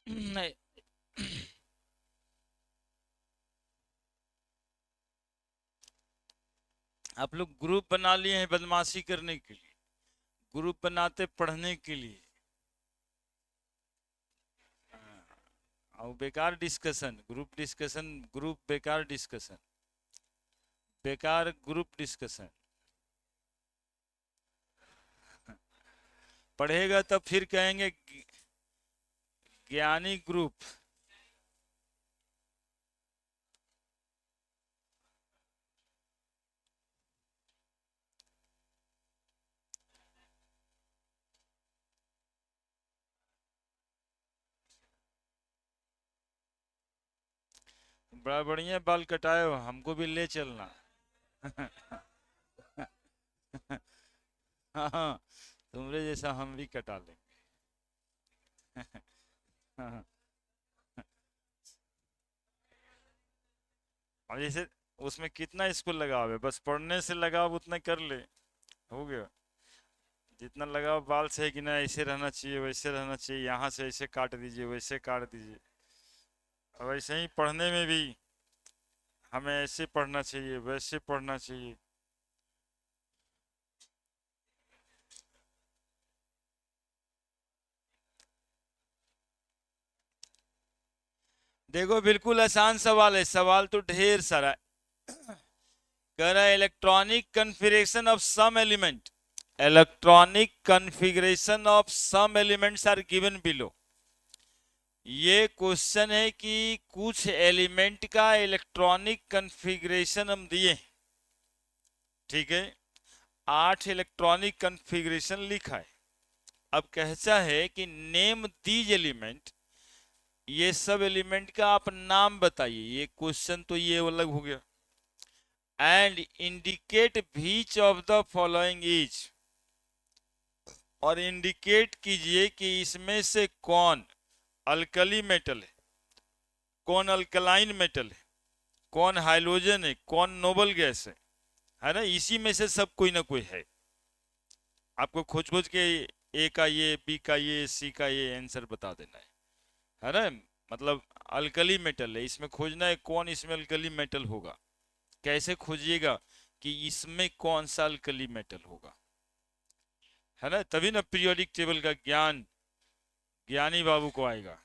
नहीं। आप लोग ग्रुप बना लिए हैं बदमाशी करने के लिए, ग्रुप बनाते पढ़ने के लिए। और बेकार डिस्कशन, ग्रुप डिस्कशन, ग्रुप बेकार डिस्कशन, बेकार ग्रुप डिस्कशन। पढ़ेगा तब फिर कहेंगे ज्ञानी ग्रुप। बड़ा बढ़िया बाल कटाए हो, हमको भी ले चलना। हाँ हाँ, तुमरे जैसा हम भी कटा लेंगे। हाँ, और जैसे उसमें कितना इसको लगाव है, बस पढ़ने से लगाव उतना कर ले, हो गया। जितना लगाव बाल से है कि ना ऐसे रहना चाहिए वैसे रहना चाहिए, यहाँ से ऐसे काट दीजिए वैसे काट दीजिए। और वैसे ही पढ़ने में भी हमें ऐसे पढ़ना चाहिए वैसे पढ़ना चाहिए। देखो बिल्कुल आसान सवाल है, सवाल तो ढेर सारा है। कह रहा है electronic configuration of some element, electronic configuration of some elements are given below. ये क्वेश्चन है कि कुछ एलिमेंट का इलेक्ट्रॉनिक कन्फिग्रेशन हम दिए, ठीक है। 8 इलेक्ट्रॉनिक कन्फिग्रेशन लिखा है। अब कहता है कि नेम दीज एलिमेंट, ये सब एलिमेंट का आप नाम बताइए। ये क्वेश्चन तो ये अलग हो गया। And indicate which of the following is, और इंडिकेट कीजिए कि इसमें से कौन अल्कली मेटल है, कौन अल्कलाइन मेटल है, कौन हाइड्रोजन है, कौन नोबल गैस है ना। इसी में से सब कोई ना कोई है। आपको खोज खोज के ए का ये, बी का ये, सी का ये आंसर बता देना है ना। मतलब अल्कली मेटल है, इसमें खोजना है कौन इसमें अल्कली मेटल होगा। कैसे खोजिएगा कि इसमें कौन सा अल्कली मेटल होगा, है ना। तभी ना पीरियोडिक टेबल का ज्ञान ज्ञानी बाबू को आएगा।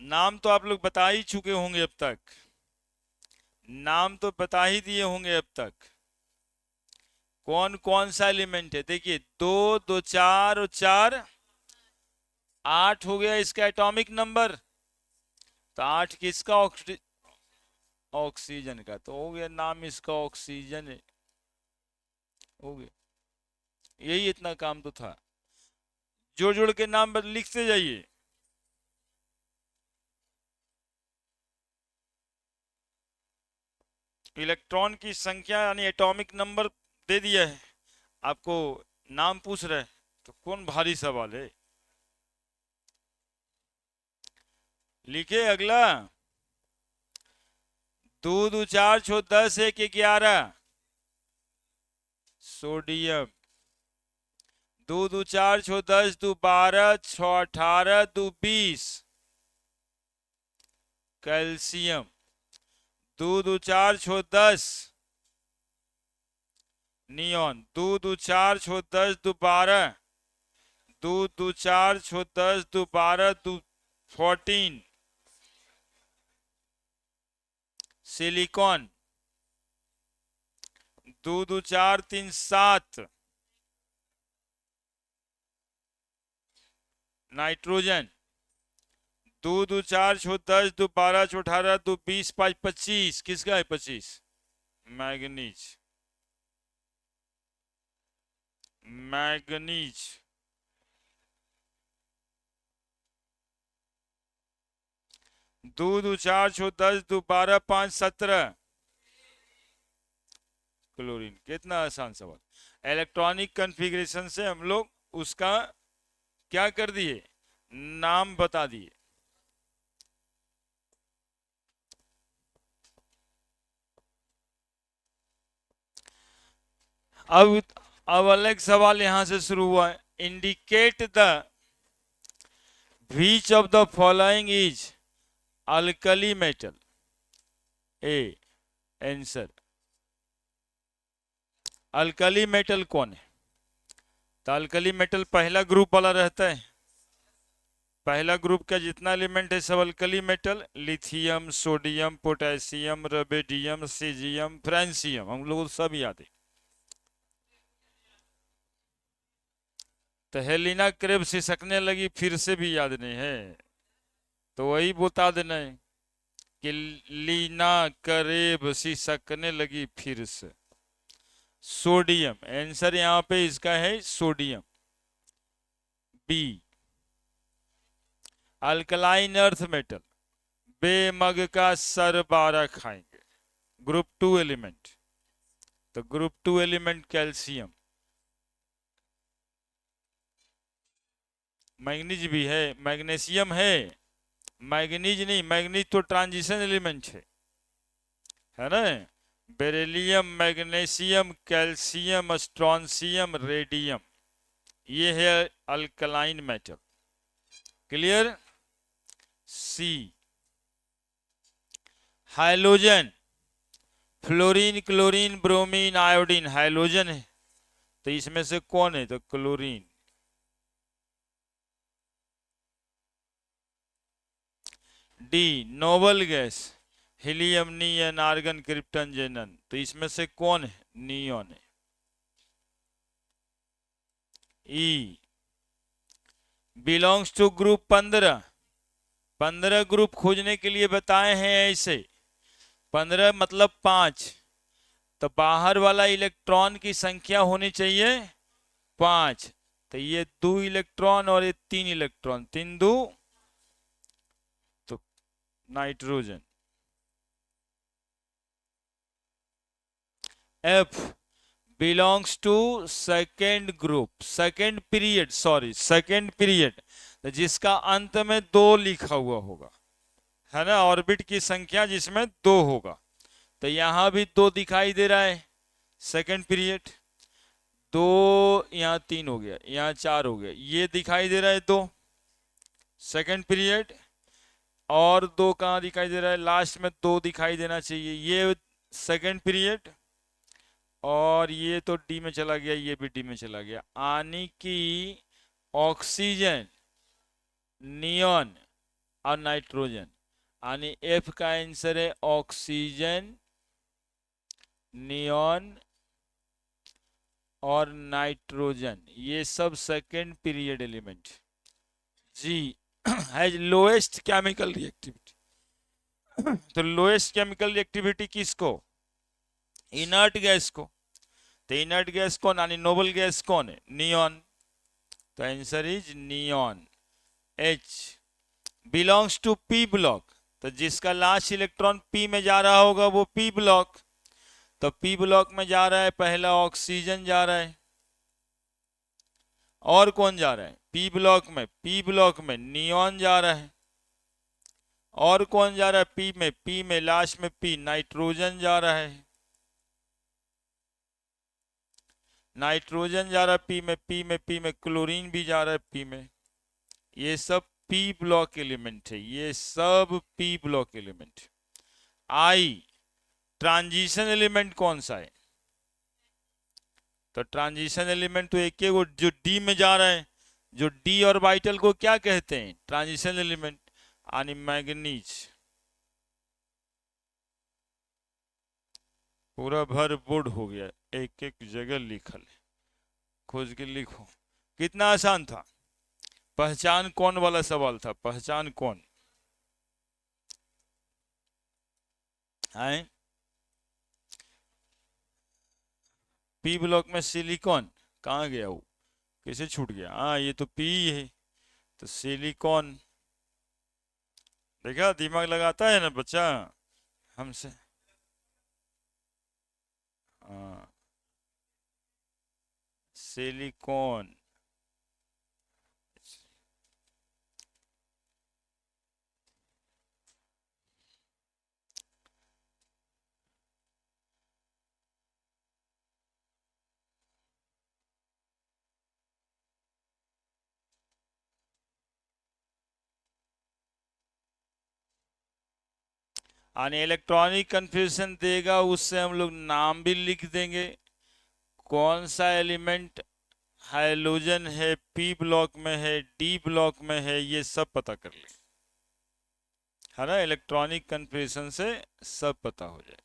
नाम तो आप लोग बता ही चुके होंगे अब तक, नाम तो बता ही दिए होंगे अब तक। कौन कौन सा एलिमेंट है देखिए, दो, दो चार और चार, 8 हो गया इसका एटॉमिक नंबर। तो 8 किसका, ऑक्सीजन का, तो हो गया नाम इसका ऑक्सीजन है, हो गया। यही इतना काम तो था, जोड़ जोड़ के नाम लिखते जाइए। इलेक्ट्रॉन की संख्या यानी एटॉमिक नंबर दे दिया है आपको, नाम पूछ रहे हैं, तो कौन भारी सवाल है। लिखे अगला, दो दो चार छो 10 एक 11 सोडियम, दो दो चार छो 10 दो 12 छो 18 दो 20 कैल्शियम, दो दो चार छो 10 नियॉन, दो दो चार छो 10 दो 12, दो दो चार छो 10 दो 12 दो 14 सिलिकॉन, दो दो चार तीन 7 नाइट्रोजन, दो दो चार छो 10 दो 12 छो 18 दो 20 5 25, किसका है 25, मैग्नीज, मैग्नीज, दो दो चार छो 10 दो 12 5 17 क्लोरीन। कितना आसान सवाल। इलेक्ट्रॉनिक कन्फिग्रेशन से हम लोग उसका क्या कर दिए, नाम बता दिए। अब अब अलग सवाल यहां से शुरू हुआ है। Indicate the which of the following is alkali metal. A answer, alkali metal कौन है? तो अल्कली मेटल पहला ग्रुप वाला रहता है। पहला ग्रुप का जितना एलिमेंट है सब alkali metal, lithium, sodium, potassium, rubidium, caesium, francium, हम लोग को सब याद है। तो हेलिना क्रेब सिसकने लगी, फिर से भी याद नहीं है, तो वही बता देना है कि लीना करेब सिसकने लगी फिर से। सोडियम आंसर यहां पे इसका है, sodium B. Alkaline earth metal, बेमग का सर 12 खाएंगे। ग्रुप 2 एलिमेंट, तो ग्रुप 2 एलिमेंट कैल्शियम। मैग्नीज भी है, मैग्नीशियम है, मैग्नीज नहीं, मैग्नीज तो ट्रांजिशन एलिमेंट है ना। Beryllium, magnesium, calcium, strontium, radium, ये है alkaline metal. Clear? C halogen, fluorine, chlorine, bromine, iodine, halogen है, तो इसमें से कौन है? तो chlorine. D noble gas, helium, neon, argon, krypton, xenon, तो इसमें से कौन है? नियॉन है। E belongs to group 15। 15 group खोजने के लिए बताए हैं ऐसे। 15 मतलब 5, तो बाहर वाला इलेक्ट्रॉन की संख्या होनी चाहिए 5। तो ये 2 इलेक्ट्रॉन और ये 3 इलेक्ट्रॉन, 3 2, तो nitrogen. F belongs to second group, second period, sorry second period, तो जिसका अंत में 2 लिखा हुआ होगा, है ना, ऑर्बिट की संख्या जिसमें 2 होगा। तो यहां भी 2 दिखाई दे रहा है, सेकेंड पीरियड। 2 यहाँ 3 हो गया, यहाँ 4 हो गया, ये दिखाई दे रहा है 2, सेकेंड पीरियड। और 2 कहाँ दिखाई दे रहा है? लास्ट में 2 दिखाई देना चाहिए, ये सेकेंड पीरियड। और ये तो डी में चला गया, ये भी डी में चला गया, यानी कि ऑक्सीजन, नियॉन और नाइट्रोजन, यानी एफ का आंसर है ऑक्सीजन, नियॉन और नाइट्रोजन, ये सब second period element. G has lowest chemical reactivity. तो लोएस्ट केमिकल रिएक्टिविटी किसको? इनर्ट गैस को। तो इनर्ट गैस कौन, यानी नोबल गैस कौन है? नियॉन, तो answer is neon. H belongs to P block, तो जिसका लास्ट इलेक्ट्रॉन पी में जा रहा होगा वो पी ब्लॉक। तो पी ब्लॉक में जा रहा है पहला ऑक्सीजन जा रहा है, और कौन जा रहा है पी ब्लॉक में? पी ब्लॉक में नियॉन जा रहा है। और कौन जा रहा है पी में? पी में लास्ट में पी, नाइट्रोजन जा रहा है। नाइट्रोजन जा रहा है पी में, पी में क्लोरीन भी जा रहा है पी में। ये सब पी ब्लॉक एलिमेंट है, ये सब पी ब्लॉक एलिमेंट। आई ट्रांजिशन एलिमेंट कौन सा है? तो ट्रांजिशन एलिमेंट तो एक वो जो डी में जा रहा है, जो डी ऑर्बिटल को क्या कहते हैं? ट्रांजिशन एलिमेंट, यानी मैग्नीज। पूरा भर बोर्ड हो गया, एक एक जगह लिखल है, खोज के लिखो। कितना आसान था। पहचान कौन वाला सवाल था, पहचान कौन है? पी ब्लॉक में सिलिकॉन कहाँ गया? वो कैसे छूट गया? हाँ ये तो पी है, तो सिलिकॉन। देखा, दिमाग लगाता है ना बच्चा हमसे। हाँ सिलिकॉन। यानी इलेक्ट्रॉनिक कन्फ्यूजन देगा, उससे हम लोग नाम भी लिख देंगे, कौन सा एलिमेंट हाइड्रोजन है, पी ब्लॉक में है, डी ब्लॉक में है, ये सब पता कर लेंगे, है ना। इलेक्ट्रॉनिक कन्फ्यूजन से सब पता हो जाए।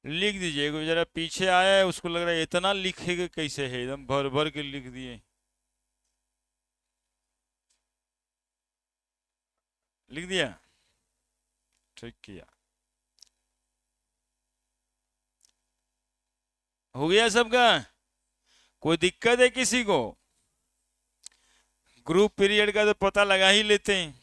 लिख दीजिए, कोई जरा पीछे आया है उसको लग रहा है इतना लिखेगा कैसे है, एकदम भर भर के लिख दिए। लिख दिया, ठीक किया, हो गया सबका। कोई दिक्कत है किसी को? ग्रुप पीरियड का तो पता लगा ही लेते हैं।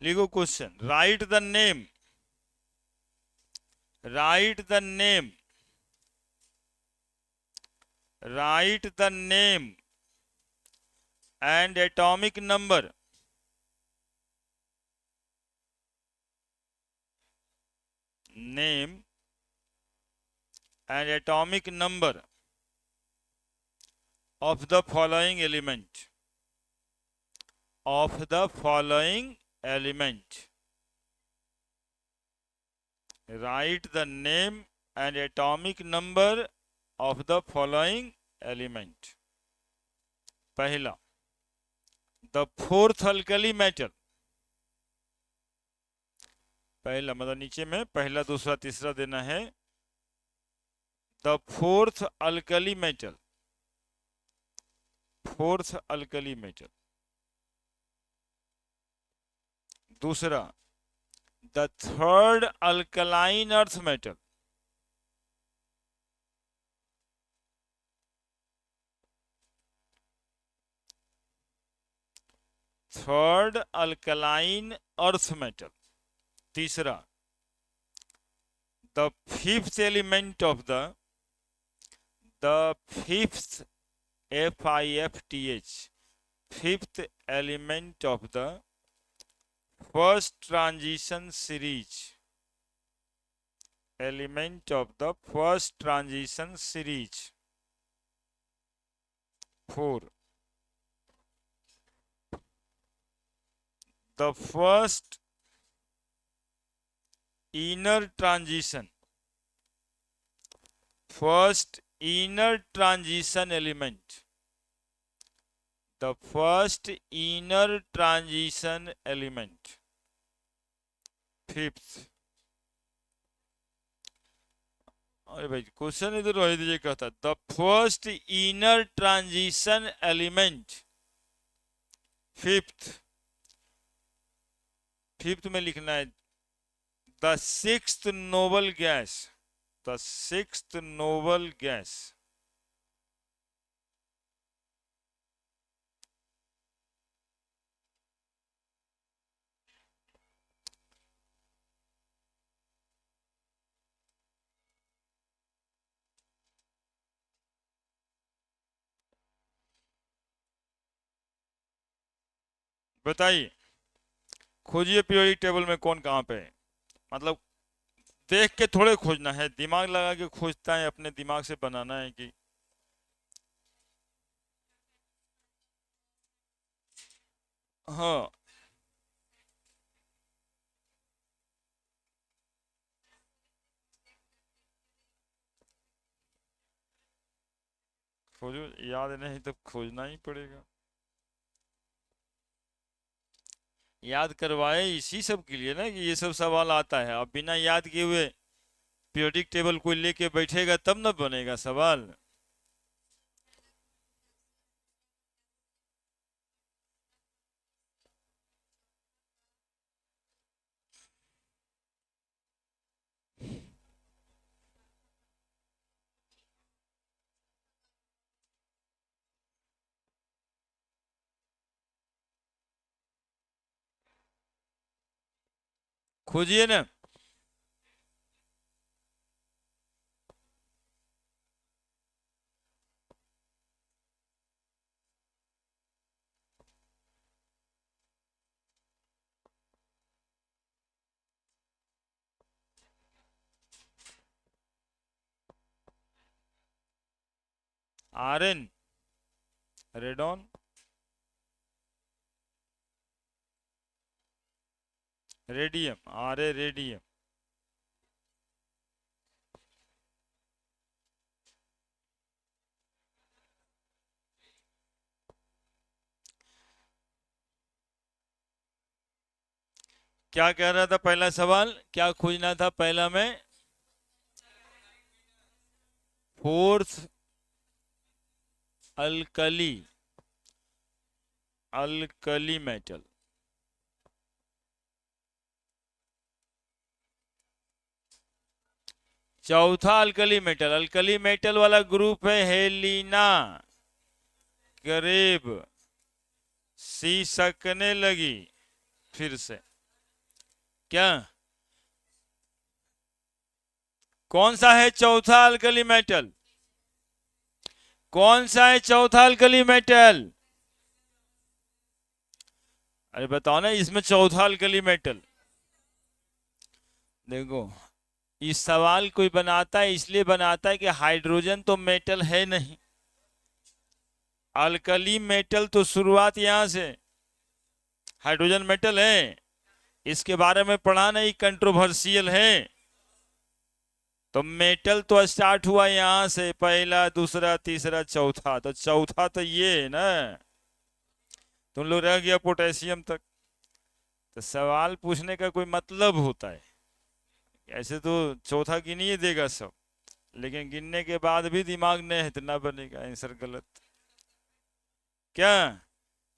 लिखो question, right the name, right the name, right the name and atomic number, name and atomic number of the following element, of the following element. Write the name and atomic number of the following element. पहला, the fourth alkali metal, पहला मतलब नीचे में पहला दूसरा तीसरा देना है। the fourth alkali metal, fourth alkali metal. दूसरा, the third alkaline earth metal, third alkaline earth metal. तीसरा, the fifth element of the fifth, FIFTH, fifth element of the first transition series, element of the first transition series. 4, the first inner transition, first inner transition element, the first inner transition element। Fifth, अरे भाई question इधर रह दीजिए, कहता the first inner transition element. Fifth, fifth में लिखना है the sixth noble gas, the sixth noble gas. बताइए, खोजिए पीरियोडिक टेबल में कौन कहाँ पे है। मतलब देख के थोड़े खोजना है, दिमाग लगा के खोजता है, अपने दिमाग से बनाना है कि हाँ। खोजो, याद नहीं तो खोजना ही पड़ेगा। याद करवाए इसी सब के लिए ना कि ये सब सवाल आता है। अब बिना याद किए हुए पीरियोडिक टेबल कोई लेके बैठेगा तब ना बनेगा सवाल। खोजिए ना, iron, radon, radium, R A radium. क्या कह रहा था पहला सवाल, क्या खोजना था पहला में? Fourth alkali, alkali metal. चौथा अल्कली मेटल वाला ग्रुप है हेलिना। करीब, सी सकने लगी फिर से। क्या, कौन सा है चौथा अल्कली मेटल? कौन सा है चौथा अल्कली मेटल? अरे बताओ ना, इसमें चौथा अल्कली मेटल। देखो, इस सवाल कोई बनाता है इसलिए बनाता है कि हाइड्रोजन तो मेटल है नहीं। अल्कली मेटल तो शुरुआत यहां से, हाइड्रोजन मेटल है, इसके बारे में पढ़ा नहीं, कंट्रोवर्शियल है। तो मेटल तो स्टार्ट हुआ यहां से, पहला दूसरा तीसरा चौथा, तो चौथा तो ये है ना। तुम लोग रह गया पोटेशियम तक। तो सवाल पूछने का कोई मतलब होता है। ऐसे तो चौथा गिन ही देगा सब, लेकिन गिनने के बाद भी दिमाग नहीं है तो ना बनेगा आंसर गलत। क्या,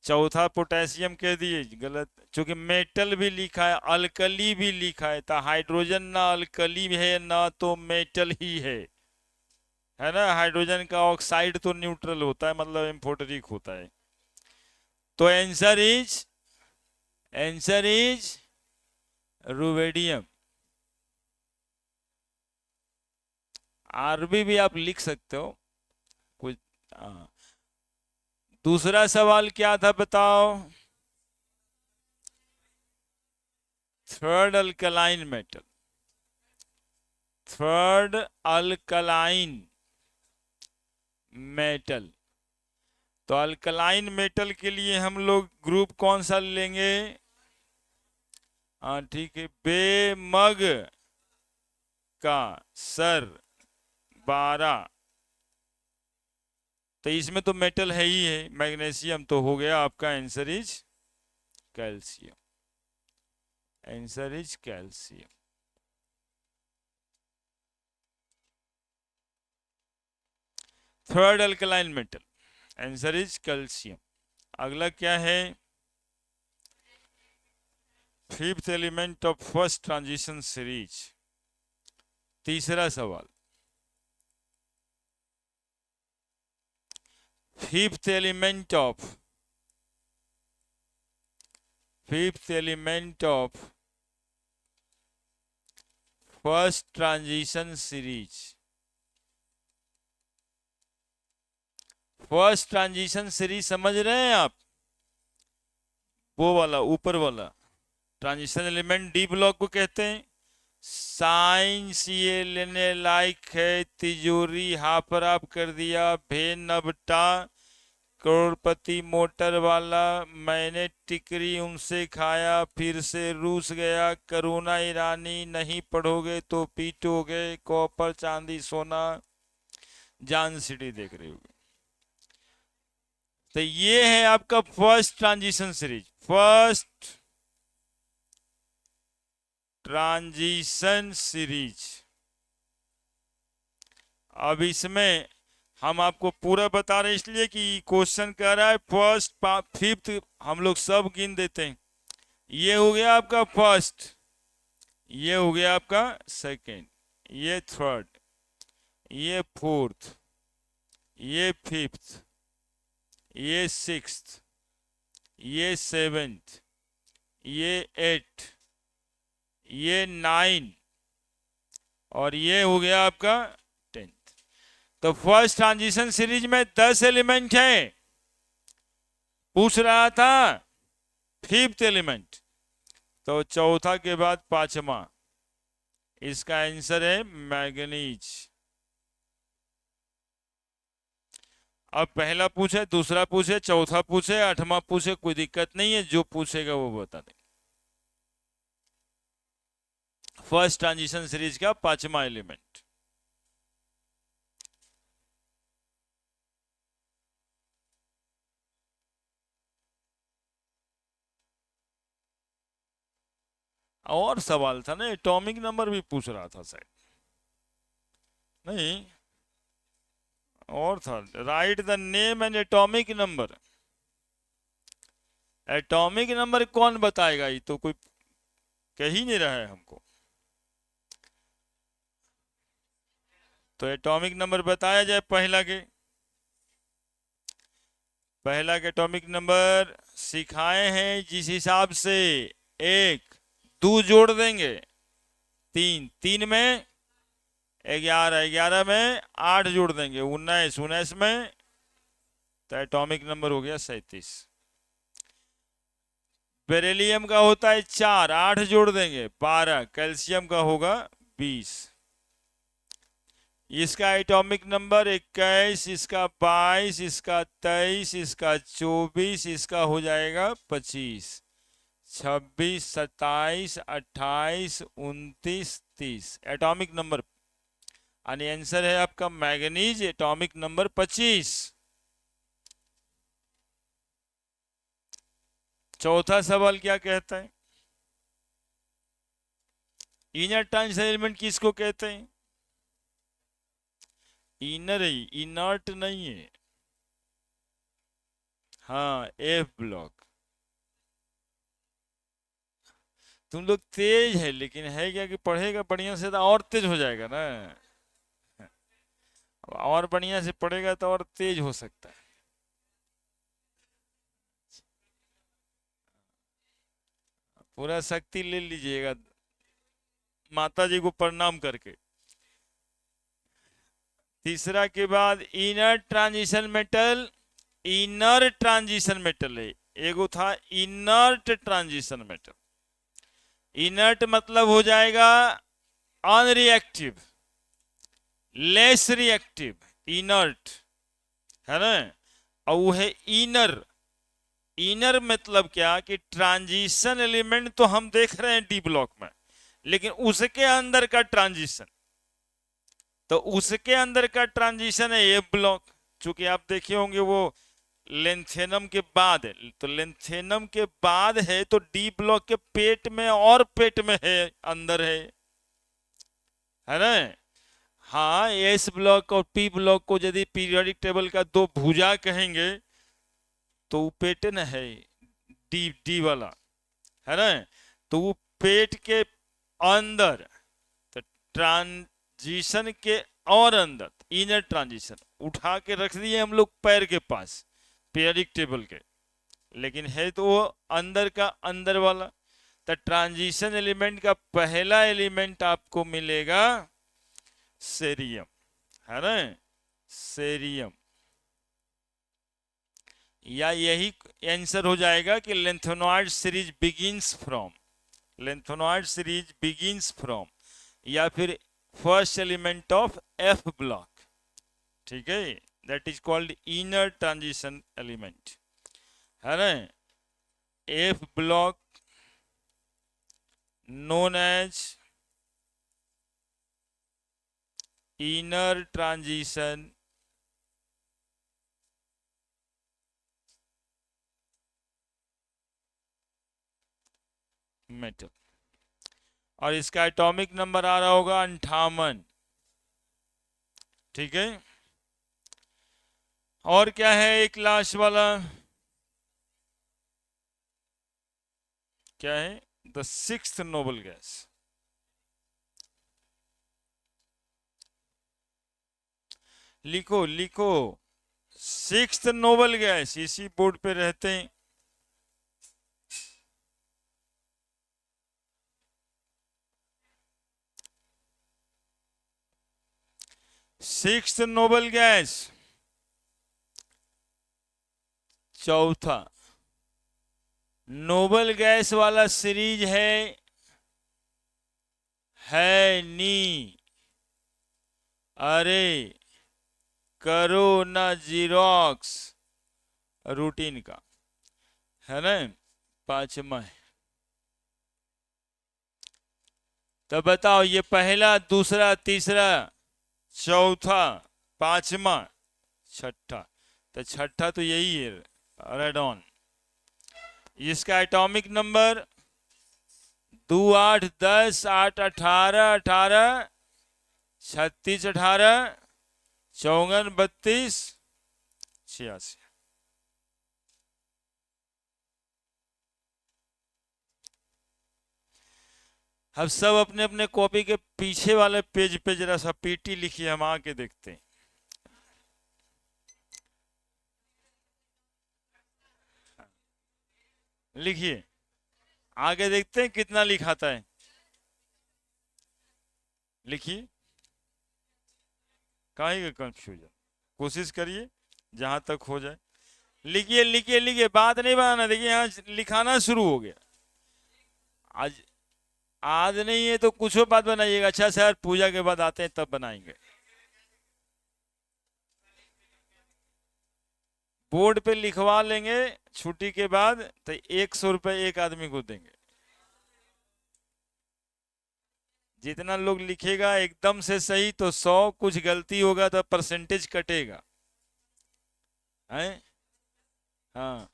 चौथा पोटेशियम कह दिए, गलत, क्योंकि मेटल भी लिखा है, अल्कली भी लिखा है, तो हाइड्रोजन ना अल्कली है ना तो मेटल ही है ना। हाइड्रोजन का ऑक्साइड तो न्यूट्रल होता है, मतलब एम्फोटेरिक होता है। तो आंसर इज रुवेडियम। आरबी भी आप लिख सकते हो कुछ। हाँ। दूसरा सवाल क्या था बताओ? Third alkaline metal, third alkaline metal. तो अल्कलाइन मेटल के लिए हम लोग ग्रुप कौन सा लेंगे? हाँ ठीक है, बेमग का सर 12। तो इसमें तो मेटल है ही है, मैग्नीशियम, तो हो गया आपका answer is calcium. Answer is calcium. Third alkaline metal, answer is calcium. अगला क्या है? Fifth element of first transition series. तीसरा सवाल, fifth element of first transition series. First transition series समझ रहे हैं आप? वो वाला ऊपर वाला ट्रांजिशन एलिमेंट डी ब्लॉक को कहते हैं। साइंस ये लेने लायक है, तिजोरी हापर आप कर दिया, भेन नबटा, करोड़पति मोटर वाला, मैंने टिकरी उनसे खाया, फिर से रूस गया, करुणा ईरानी, नहीं पढ़ोगे तो पीटोगे, कॉपर चांदी सोना, जान सिटी देख रहे होगे। तो ये है आपका first transition series, first transition series. अब इसमें हम आपको पूरा बता रहे हैं इसलिए कि क्वेश्चन कह रहा है फर्स्ट फिफ्थ, हम लोग सब गिन देते हैं। ये हो गया आपका फर्स्ट, ये हो गया आपका सेकंड, ये थर्ड, ये फोर्थ, ये फिफ्थ, ये सिक्स्थ, ये सेवेंथ, ये एट, ये 9, और ये हो गया आपका 10th। तो फर्स्ट ट्रांजिशन सीरीज में 10 एलिमेंट है, पूछ रहा था फिफ्थ एलिमेंट, तो चौथा के बाद पांचवा, इसका आंसर है मैग्नीज। अब पहला पूछे, दूसरा पूछे, चौथा पूछे, आठवां पूछे, कोई दिक्कत नहीं है, जो पूछेगा वो बता दे। फर्स्ट ट्रांजिशन सीरीज का पांचवा एलिमेंट। और सवाल था ना, एटॉमिक नंबर भी पूछ रहा था शायद, नहीं? और था, right the name and atomic number. Atomic number कौन बताएगा, ये तो कोई कह ही नहीं रहा है हमको। तो एटॉमिक नंबर बताया जाए पहला के। पहला के एटॉमिक नंबर सिखाए हैं जिस हिसाब से, एक दो जोड़ देंगे, तीन, तीन में 11, 11 में 8 जोड़ देंगे, 19, 19 में, तो एटॉमिक नंबर हो गया 37। बेरिलियम का होता है 4, 8 जोड़ देंगे 12, कैल्शियम का होगा 20। इसका एटॉमिक नंबर 21, इसका 22, इसका 23, इसका 24, इसका हो जाएगा 25, 26, 27, 28, 29, 30 एटॉमिक नंबर। यानी आंसर है आपका मैग्नीज, एटॉमिक नंबर 25। चौथा सवाल क्या कहता है? इनर ट्रांजिशन एलिमेंट किसको कहते हैं? इनर ही, इनर्ट नहीं है। हाँ, एफ ब्लॉक। तुम लोग तेज है, लेकिन है क्या कि पढ़ेगा बढ़िया से तो और तेज हो जाएगा ना। और बढ़िया से पढ़ेगा तो और तेज हो सकता है। पूरा शक्ति ले लीजिएगा माता जी को प्रणाम करके। तीसरा के बाद inner transition metal, inner transition metal है। एगो था इनर्ट ट्रांजिशन मेटल। इनर्ट मतलब हो जाएगा अनरिएक्टिव, लेस रिएक्टिव, इनर्ट है ना। और वो है इनर। इनर मतलब क्या कि ट्रांजिशन एलिमेंट तो हम देख रहे हैं डी ब्लॉक में, लेकिन उसके अंदर का ट्रांजिशन, तो उसके अंदर का ट्रांजिशन है ए ब्लॉक। चूंकि आप देखे होंगे वो लेंथेनम के बाद है, तो लेंथेनम के बाद है तो डी ब्लॉक के पेट में और पेट में है, अंदर है ना। हाँ, एस ब्लॉक और पी ब्लॉक को यदि पीरियोडिक टेबल का दो भुजा कहेंगे तो वो पेटन है, डी डी वाला है ना। तो वो पेट के अंदर, तो ट्रांजिशन के और अंदर इनर ट्रांजिशन उठा के रख दिए हम लोग पैर के पास पीरियोडिक टेबल के, लेकिन है तो वो अंदर का अंदर वाला। तो ट्रांजिशन एलिमेंट का पहला एलिमेंट आपको मिलेगा सेरियम, है ना, सेरियम। या यही आंसर हो जाएगा कि lanthanoid series begins from, lanthanoid series begins from, या फिर first element of F block. ठीक है, that is called inner transition element, है ना। F block known as inner transition metal, और इसका एटॉमिक नंबर आ रहा होगा 58। ठीक है, और क्या है एक लास्ट वाला, क्या है? The sixth noble gas. लिखो लिखो, सिक्स्थ नोबल गैस, इसी बोर्ड पे रहते हैं। सिक्स्थ नोबल गैस, चौथा नोबल गैस वाला सीरीज है नी, अरे, करो ना जीरोक्स रूटीन का, है ना। पांचवा है। तो बताओ ये पहला, दूसरा, तीसरा, चौथा, पांचवा, छठा। तो छठा तो यही है, रेडॉन। इसका एटॉमिक नंबर 2 8 10 8 18 18 36 18 54 32 86। अब सब अपने अपने कॉपी के पीछे वाले पेज पे जरा सा पीटी लिखिए, हम आके देखते हैं। लिखिए, आगे देखते हैं कितना लिखाता है। लिखिए, काहे का कंफ्यूजन, कोशिश करिए जहां तक हो जाए। लिखिए लिखिए लिखिए, बात नहीं बनाना। देखिए यहाँ लिखाना शुरू हो गया। आज आज नहीं है तो कुछ और बात बनाइएगा। अच्छा सर, पूजा के बाद आते हैं तब बनाएंगे। बोर्ड पे लिखवा लेंगे छुट्टी के बाद, तो 100 रुपये एक आदमी को देंगे। जितना लोग लिखेगा एकदम से सही तो 100, कुछ गलती होगा तो परसेंटेज कटेगा, है। हाँ,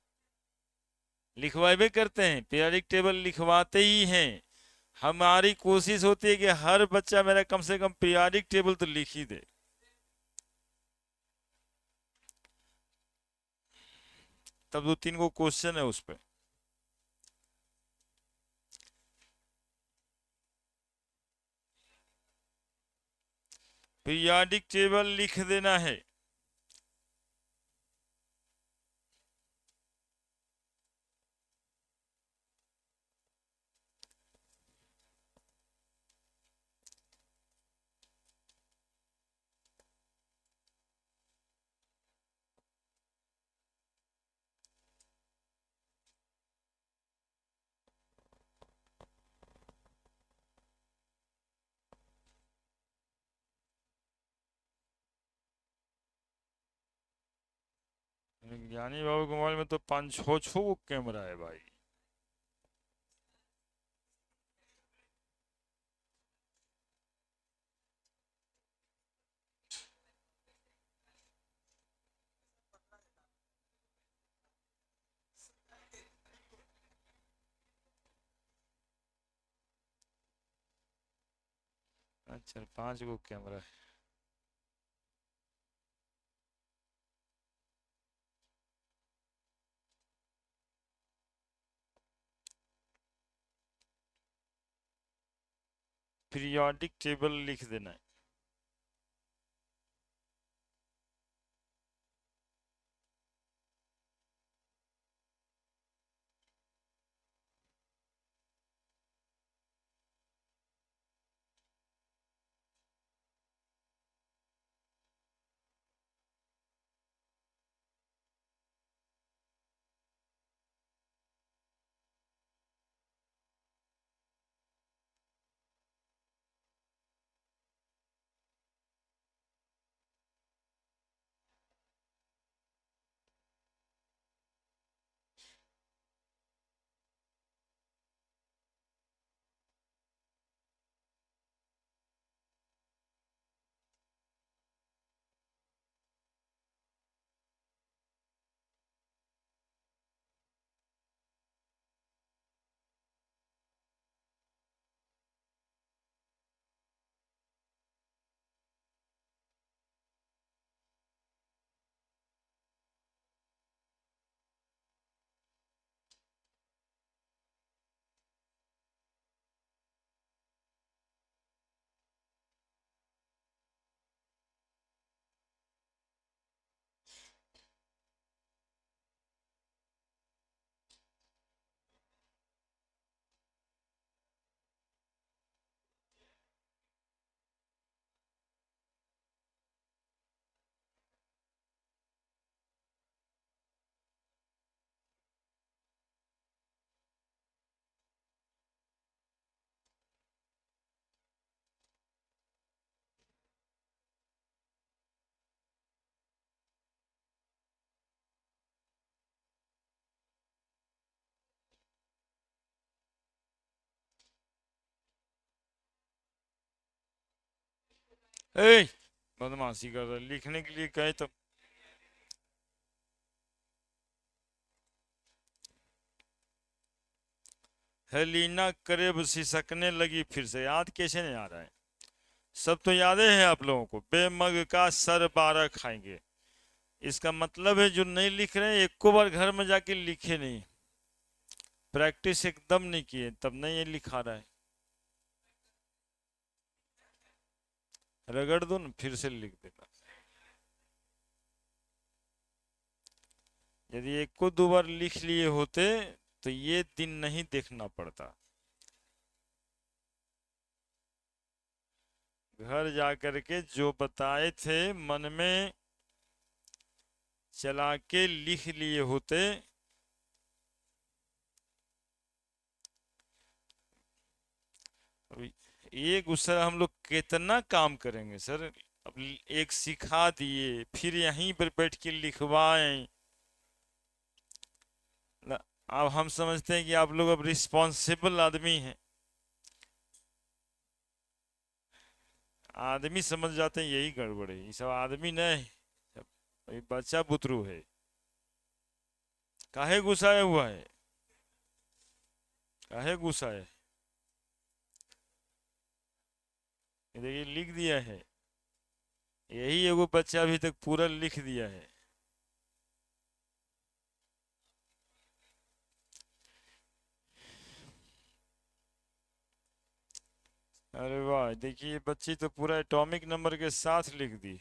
लिखवाए करते हैं, पीरियडिक टेबल लिखवाते ही हैं। हमारी कोशिश होती है कि हर बच्चा मेरा कम से कम पीरियडिक टेबल तो लिख ही दे। तब 2 3 को क्वेश्चन है उस पर। पीरियडिक टेबल लिख देना है। ज्ञानी बाबू के मोबाइल में तो 5 6 कैमरा है भाई। अच्छा, 5 कैमरा है। पीरियोडिक टेबल लिख देना है। ए, बदमाशी कर रहा है, लिखने के लिए कहे तो। हेलीना करेब सिसकने लगी फिर से। याद कैसे नहीं आ रहा है? सब तो यादें हैं आप लोगों को। बेमग का सर 12 खाएंगे। इसका मतलब है जो नहीं लिख रहे हैं, एक को बार घर में जाके लिखे नहीं, प्रैक्टिस एकदम नहीं किए, तब नहीं ये लिखा रहा है। रगड़ दो ना, फिर से लिख देगा। यदि एक को दो बार लिख लिए होते तो ये दिन नहीं देखना पड़ता। घर जाकर के जो बताए थे मन में चला के लिख लिए होते। अभी एक उससे हम लोग कितना काम करेंगे सर। अब एक सिखा दिए, फिर यहीं पर बैठ के लिखवाएं। अब हम समझते हैं कि आप लोग अब रिस्पॉन्सिबल आदमी हैं। आदमी समझ जाते हैं यही गड़बड़ है। ये सब आदमी नहीं, सब ये बच्चा बुतरू है। काहे गुस्साया हुआ है? काहे गुस्सा है? ये देखिए लिख दिया है। यही एगो बच्चा अभी तक पूरा लिख दिया है। अरे वाह, देखिए बच्ची तो पूरा एटॉमिक नंबर के साथ लिख दी।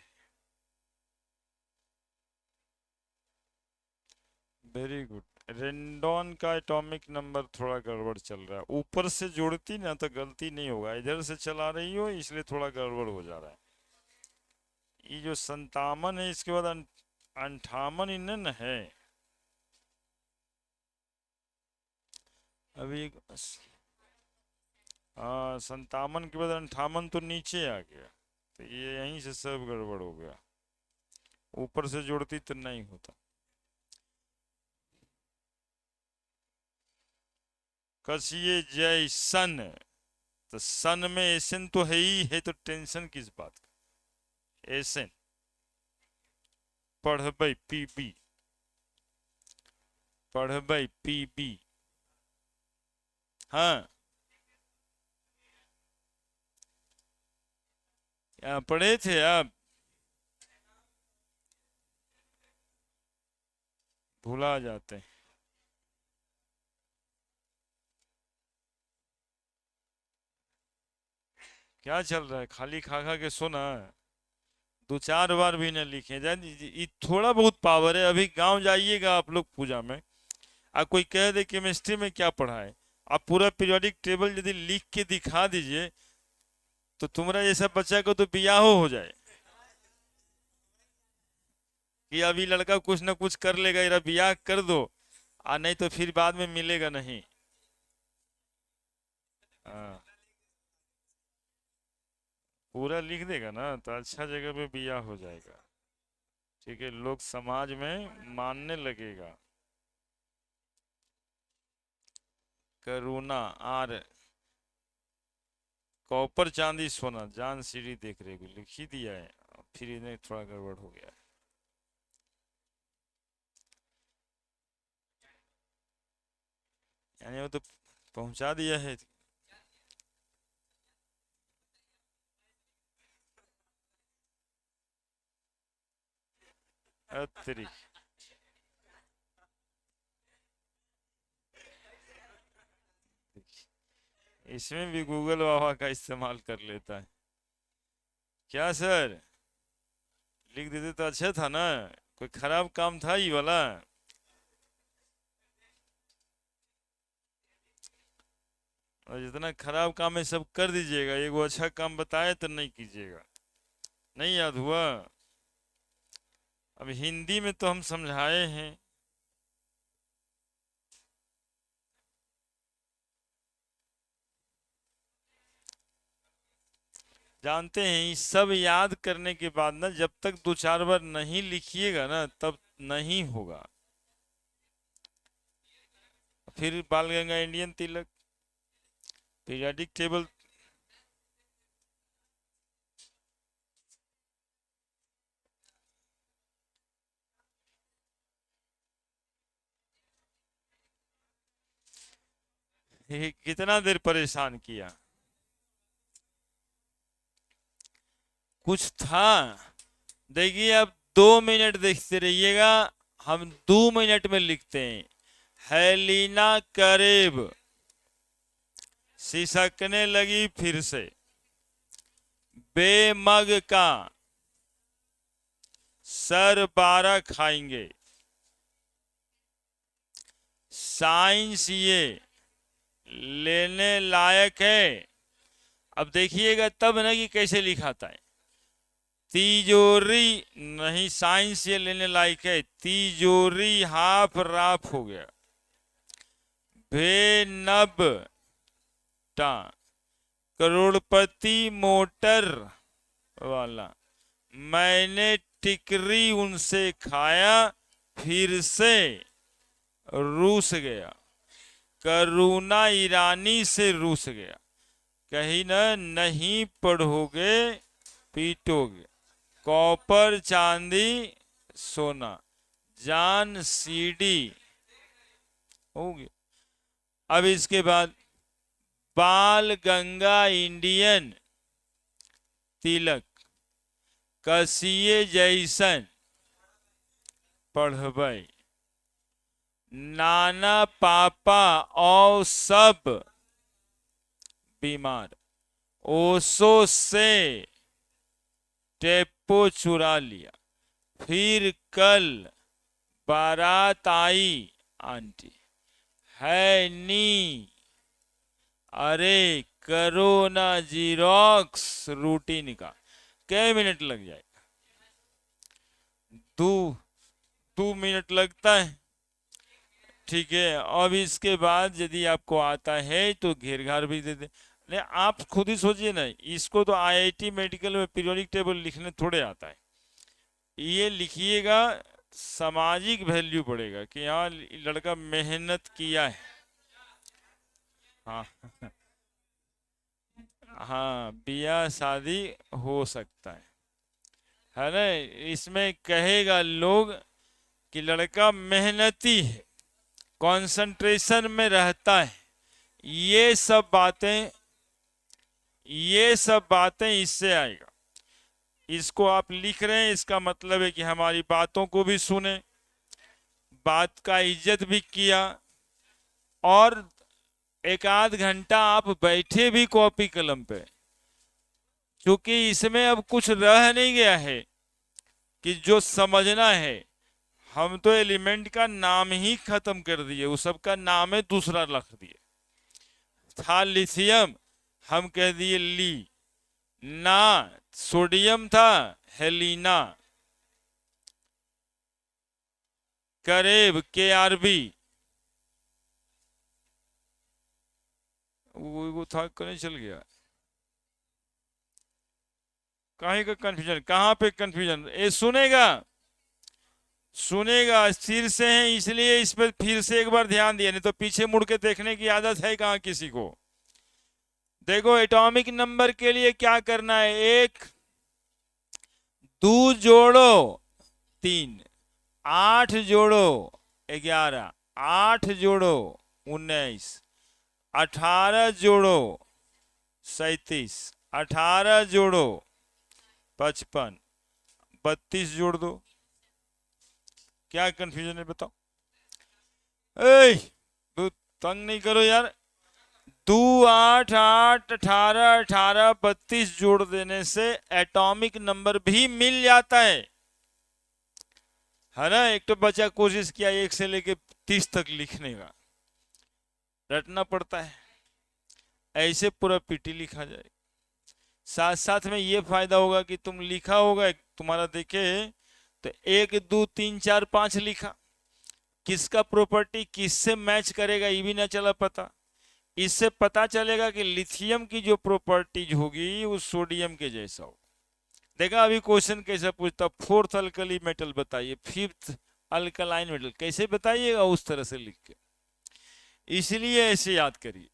Very good. रेंडॉन का एटॉमिक नंबर थोड़ा गड़बड़ चल रहा है। ऊपर से जोड़ती ना तो गलती नहीं होगा, इधर से चला रही हो इसलिए थोड़ा गड़बड़ हो जा रहा है। ये जो 57 है इसके बाद 58 इनन है। अभी हाँ, 57 के बाद 58 तो नीचे आ गया, तो ये यहीं से सब गड़बड़ हो गया। ऊपर से जोड़ती तो नहीं होता। कसिए जय सन, तो सन में एसन तो है ही है, तो टेंशन किस बात का? एसन पढ़बै पीबी, पढ़बै पीबी। हाँ, यहाँ पढ़े थे आप? भुला जाते हैं। क्या चल रहा है? खाली खा खा के सोना? दो चार बार भी न लिखे जान, ये थोड़ा बहुत पावर है। अभी गांव जाइएगा आप लोग पूजा में, आप कोई कह दे केमिस्ट्री में क्या पढ़ा है, आप पूरा पीरियोडिक टेबल यदि लिख के दिखा दीजिए तो तुम्हारा जैसा बच्चा को तो बियाह हो जाए कि अभी लड़का कुछ ना कुछ कर लेगा, इरा बियाह कर दो, आ नहीं तो फिर बाद में मिलेगा नहीं। हाँ, पूरा लिख देगा ना तो अच्छा जगह पे बियाह हो जाएगा। ठीक है, लोग समाज में मानने लगेगा। करुणा आर, कॉपर चांदी सोना जान सीढ़ी देख रहे को लिख ही दिया है, फिर इन्हें थोड़ा गड़बड़ हो गया। यानी वो तो पहुंचा दिया है। अतरी, इसमें भी गूगल बाबा का इस्तेमाल कर लेता है क्या सर? लिख देते तो अच्छा था ना, कोई खराब काम था ये वाला? और जितना खराब काम है सब कर दीजिएगा, एगो अच्छा काम बताए तो नहीं कीजिएगा। नहीं याद हुआ? अब हिंदी में तो हम समझाए हैं। जानते हैं ये सब याद करने के बाद ना, जब तक दो चार बार नहीं लिखिएगा ना तब नहीं होगा। फिर बाल गंगा इंडियन तिलक, पीरियाडिक टेबल। ये कितना देर परेशान किया। कुछ था। देखिए अब 2 मिनट देखते रहिएगा, हम 2 मिनट में लिखते हैं। हेलिना करीब सिसकने लगी फिर से। बेमग का सर 12 खाएंगे। साइंस ये लेने लायक है। अब देखिएगा तब ना कि कैसे लिखाता है। तिजोरी नहीं, साइंस ये लेने लायक है। तिजोरी हाफ राफ हो गया। बेनब टा करोड़पति मोटर वाला। मैंने टिकरी उनसे खाया फिर से रूस गया। करुणा ईरानी से रूस गया। कहीं ना नहीं पढ़ोगे पीटोगे। कॉपर चांदी सोना। जान सीडी हो गया। अब इसके बाद बाल गंगा इंडियन तिलक कसिए जैसन पढ़बई। नाना पापा और सब बीमार। ओशो से टेपो चुरा लिया। फिर कल बारात आई आंटी है नी। अरे करो ना जीरोक्स रूटीन का। कै मिनट लग जाएगा? 2 मिनट लगता है। ठीक है। अब इसके बाद यदि आपको आता है तो घेर घार भी दे दे। नहीं, आप खुद ही सोचिए ना, इसको तो आईआईटी मेडिकल में पीरियोडिक टेबल लिखने थोड़े आता है। ये लिखिएगा, सामाजिक वैल्यू बढ़ेगा कि हाँ लड़का मेहनत किया है। हाँ हाँ, ब्याह शादी हो सकता है ना। इसमें कहेगा लोग कि लड़का मेहनती है, कंसंट्रेशन में रहता है। ये सब बातें इससे आएगा। इसको आप लिख रहे हैं, इसका मतलब है कि हमारी बातों को भी सुने, बात का इज्जत भी किया, और एक आध घंटा आप बैठे भी कॉपी कलम पे। क्योंकि इसमें अब कुछ रह नहीं गया है कि जो समझना है। हम तो एलिमेंट का नाम ही खत्म कर दिए, उस सब का नाम है दूसरा रख दिए। था लिथियम, हम कह दिए ली। ना सोडियम था, हेलिना। करेब KRB वो था, कहीं चल गया। कहीं का कंफ्यूजन, कहाँ पे कंफ्यूजन? ये सुनेगा स्थिर से है, इसलिए इस पर फिर से एक बार ध्यान दिया, नहीं तो पीछे मुड़ के देखने की आदत है कहाँ किसी को। देखो एटॉमिक नंबर के लिए क्या करना है? 1 2 जोड़ो 3, 8 जोड़ो 11, 8 जोड़ो 19, 18 जोड़ो 37, 18 जोड़ो 55, 32 जोड़ दो। क्या कंफ्यूजन है बताओ? तो तंग नहीं करो यार। 2 8 8 18 18 32 जोड़ देने से एटॉमिक नंबर भी मिल जाता है ना। एक तो बच्चा कोशिश किया 1 से लेके 30 तक लिखने का, रटना पड़ता है। ऐसे पूरा पीटी लिखा जाए। साथ साथ में ये फायदा होगा कि तुम लिखा होगा, तुम्हारा देखे तो 1 2 3 4 5 लिखा, किसका प्रॉपर्टी किससे मैच करेगा ये भी ना चला पता। इससे पता चलेगा कि लिथियम की जो प्रॉपर्टीज होगी वो सोडियम के जैसा हो। देखा अभी क्वेश्चन कैसे पूछता, 4th अल्कली मेटल बताइए, 5th अल्कलाइन मेटल कैसे बताइएगा, उस तरह से लिख के। इसलिए ऐसे याद करिए।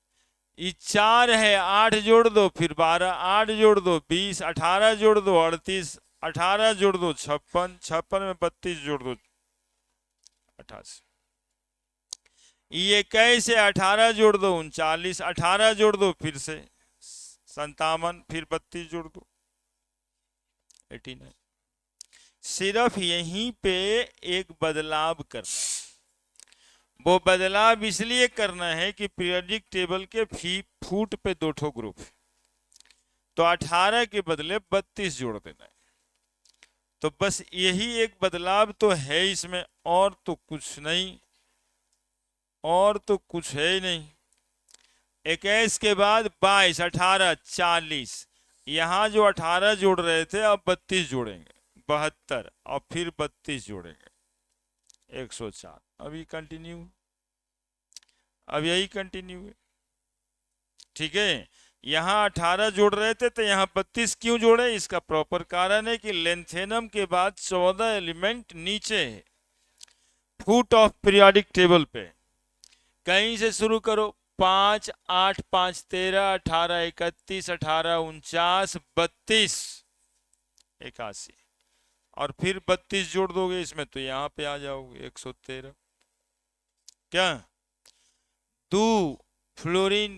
ये 4 है, 8 जोड़ दो, फिर 12, 8 जोड़ दो 20, 18 जोड़ दो 38, 18 जोड़ दो 56, 56 में 32 जोड़ दो 88। ये 21 से 18 जोड़ दो 39, 18 जोड़ दो फिर से 57, फिर 32 जोड़ दो 89। सिर्फ यहीं पे एक बदलाव करना है। वो बदलाव इसलिए करना है कि पीरियोडिक टेबल के फुट पे 2 ठो ग्रुप है, तो 18 के बदले 32 जोड़ देना है। तो बस यही एक बदलाव तो है इसमें, और तो कुछ नहीं, और तो कुछ है ही नहीं। 21 के बाद 22, 18, 40, यहां जो 18 जोड़ रहे थे अब 32 जोड़ेंगे, 72, और फिर 32 जोड़ेंगे 104। अभी कंटिन्यू, अब यही कंटिन्यू है। ठीक है, यहां 18 जोड़ रहे थे तो यहां 32 क्यों जोड़े? इसका प्रॉपर कारण है कि लेंथेनम के बाद 14 एलिमेंट नीचे है फुट ऑफ पीरियोडिक टेबल पे। कहीं से शुरू करो, 5, 8, 5, 13, 18, 31, 18, 49, 32, 81, और फिर 32 जोड़ दोगे इसमें तो यहां पे आ जाओगे 113। क्या दो फ्लोरीन,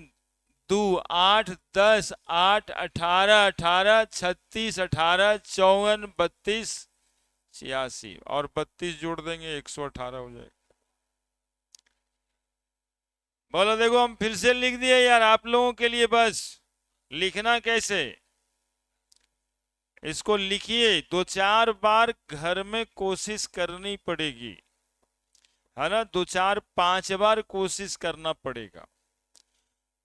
2, 8, 10, 8, 18, 18, 36, 18, 54, 32, 86, और 32 जोड़ देंगे 118 हो जाएगा। बोलो देखो, हम फिर से लिख दिए यार आप लोगों के लिए। बस लिखना कैसे, इसको लिखिए, 2-4 बार घर में कोशिश करनी पड़ेगी, है ना, 2-4-5 बार कोशिश करना पड़ेगा।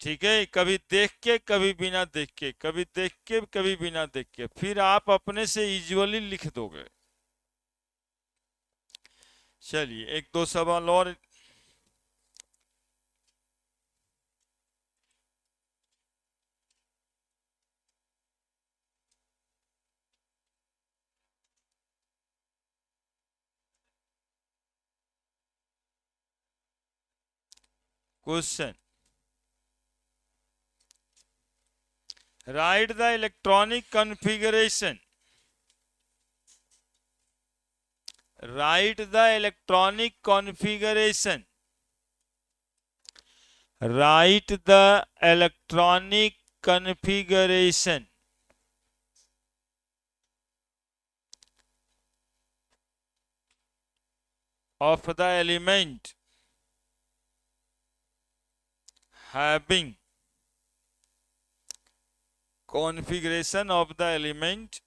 ठीक है, कभी देख के, कभी बिना देख के, कभी देख के, कभी बिना देख के, फिर आप अपने से यूजुअली लिख दोगे। चलिए 1-2 सवाल और। Question, right the electronic configuration, right the electronic configuration, right the electronic configuration of the element having, configuration of the element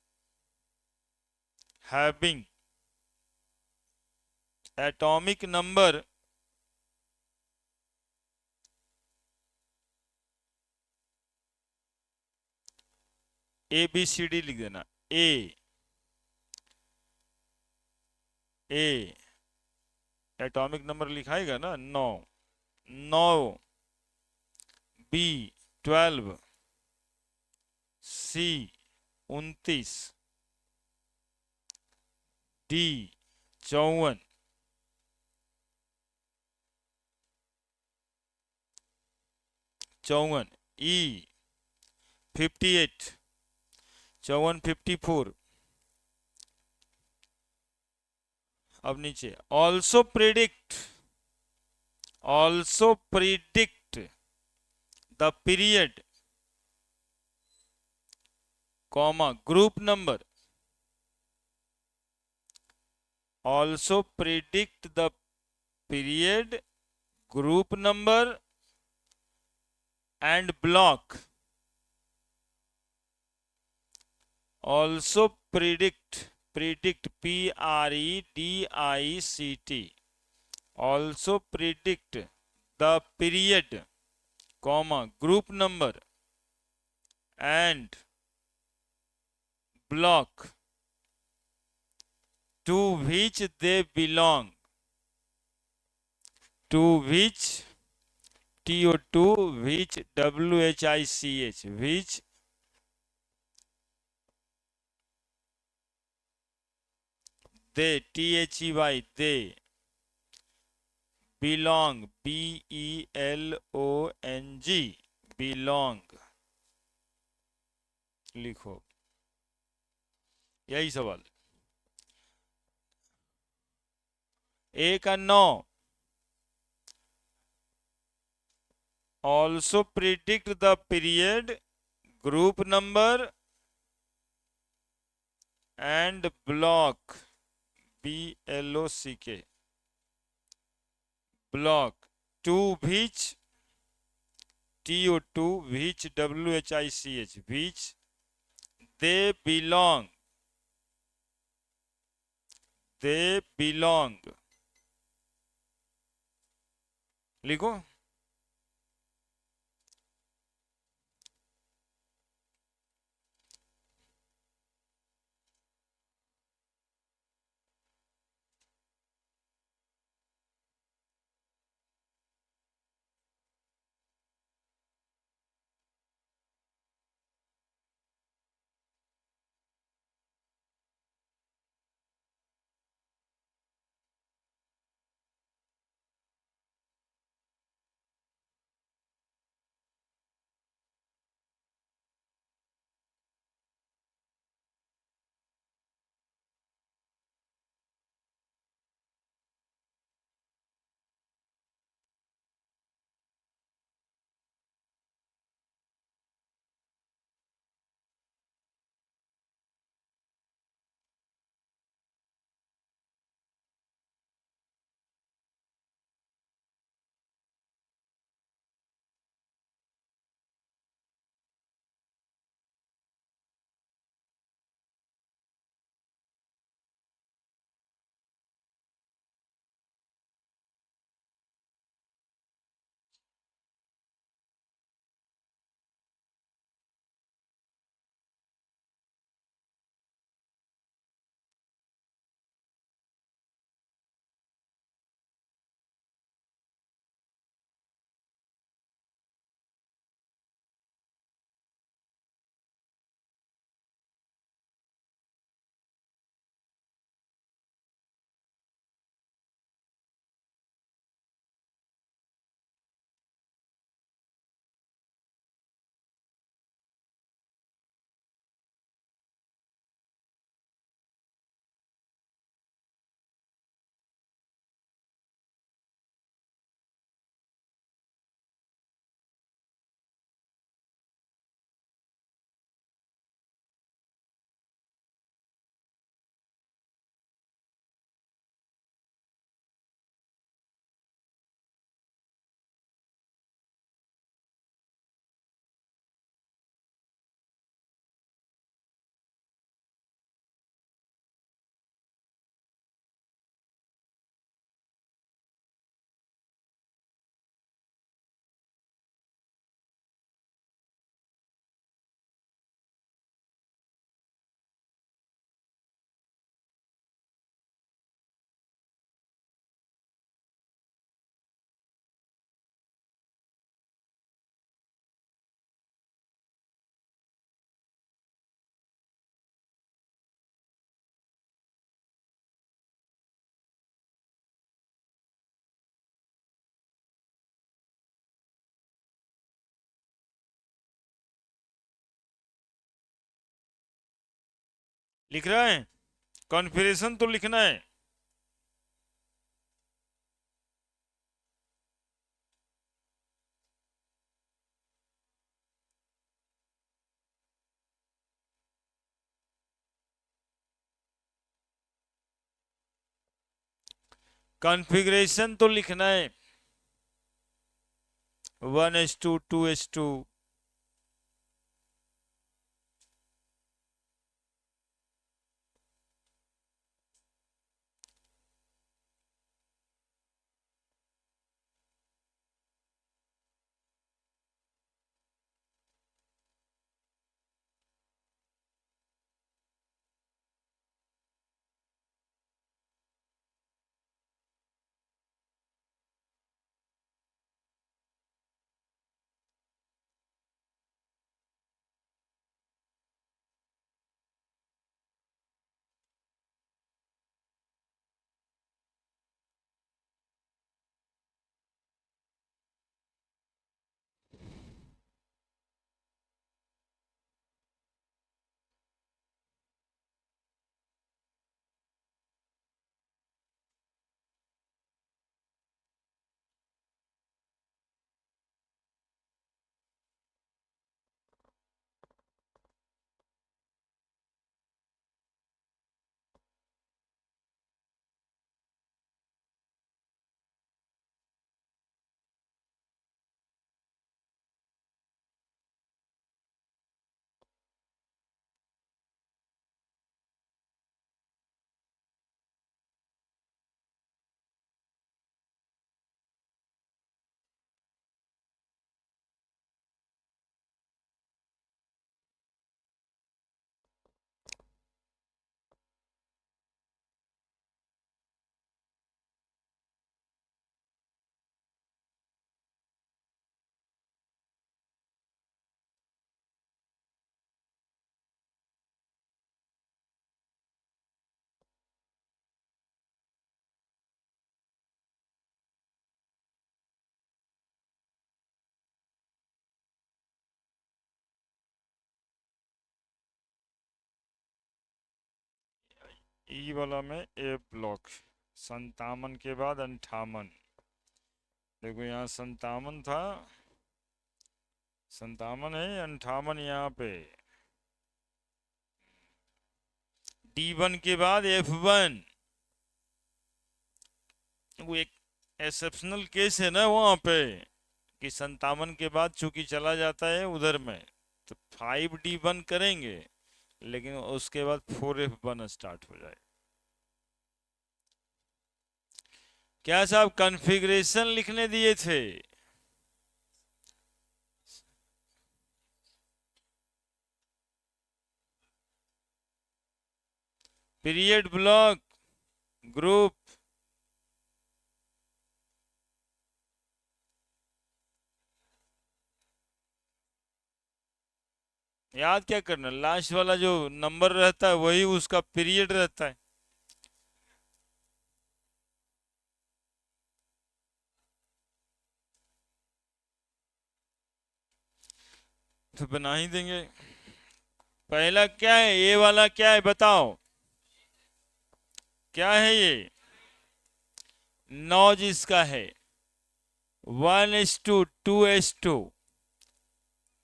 having atomic number ABCD लिख देना। ए एटॉमिक नंबर लिखाएगा ना, 9, 9, B 12, C 29, D 54, E 58, 54। अब नीचे, also predict the period, comma group number, also predict the period, group number and block, also predict, PREDICT, also predict the period, comma group number and block to which they belong, to which, TO2, which, WHICH, which they, THEY, they belong, BELONG, belong लिखो, यही सवाल। 1 और 9, also predict the period, group number and block, BLOCK, block, to which, TO2, which, WHICH, which they belong, they belong, लिखो। लिख रहा है, configuration तो लिखना है। कॉन्फ़िगरेशन तो लिखना है, 1:2, 2:2, ई वाला में ए ब्लॉक 57 के बाद 58। देखो यहाँ 57 था, 57 है, 58 यहाँ पे। D1 के बाद F1। वो एक एक्सेप्शनल केस है ना वहाँ पे कि 57 के बाद चूंकि चला जाता है उधर में, तो 5D1 करेंगे, लेकिन उसके बाद 4F1 स्टार्ट हो जाए। क्या साहब कॉन्फ़िगरेशन लिखने दिए थे? Period, block, group. याद क्या करना, लास्ट वाला जो नंबर रहता है वही उसका पीरियड रहता है। तो बना ही देंगे। पहला क्या है, ए वाला क्या है बताओ, क्या है ये? नौ जिसका है 1:2, 2:2,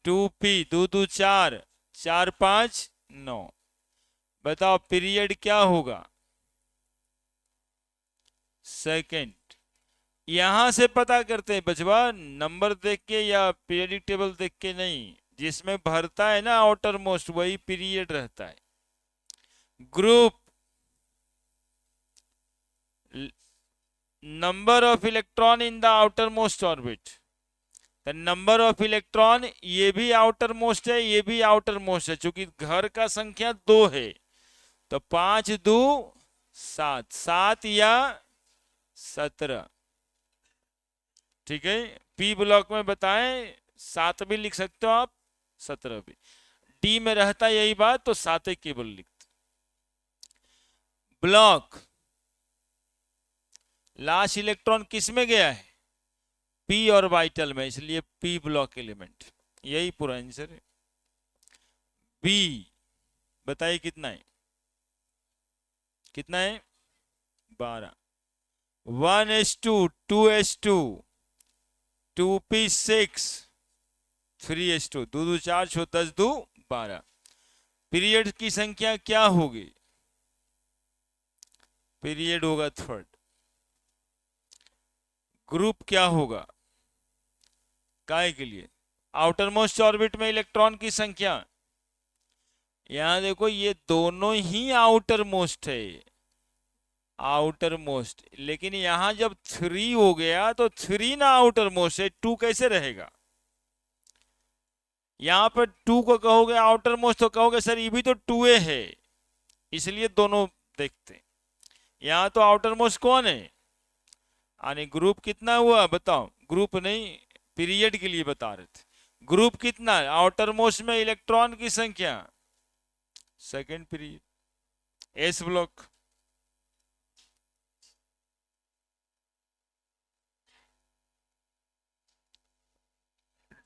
2p, 2 2 4, 4 5 9। बताओ पीरियड क्या होगा? सेकंड। यहां से पता करते हैं बचवा, नंबर देख के या पीरियडिक टेबल देख के नहीं, जिसमें भरता है ना आउटर मोस्ट वही पीरियड रहता है। Group, number of electron in the outer most orbit. Number of electron, ये भी आउटर मोस्ट है, ये भी आउटर मोस्ट है, क्योंकि घर का संख्या 2 है, तो 5 2 7, 7 या 17। ठीक है, पी ब्लॉक में बताएं 7 भी लिख सकते हो आप, 17 भी। डी में रहता यही बात, तो 7 केवल लिखते। ब्लॉक, लास्ट इलेक्ट्रॉन किस में गया है? पी ऑर्बिटल में, इसलिए पी ब्लॉक एलिमेंट। यही पूरा आंसर है। बी बताइए कितना है? कितना है? 12। 1:2, 2:2, 2p6, 3:2, 2 2 4 6 10 2 12। पीरियड की संख्या क्या होगी? पीरियड होगा थर्ड। ग्रुप क्या होगा? काय के लिए? आउटर मोस्ट ऑर्बिट में इलेक्ट्रॉन की संख्या। यहां देखो ये दोनों ही आउटर मोस्ट है, आउटर मोस्ट, लेकिन यहां जब 3 हो गया तो 3 ना आउटर मोस्ट है, 2 कैसे रहेगा? यहां पर 2 को कहोगे आउटर मोस्ट तो कहोगे सर ये भी तो 2a है, इसलिए दोनों देखते हैं। यहां तो आउटर मोस्ट कौन है? यानी ग्रुप कितना हुआ बताओ? ग्रुप नहीं, पीरियड के लिए बता रहे थे। ग्रुप कितना है? आउटर मोस्ट में इलेक्ट्रॉन की संख्या, second period. S block.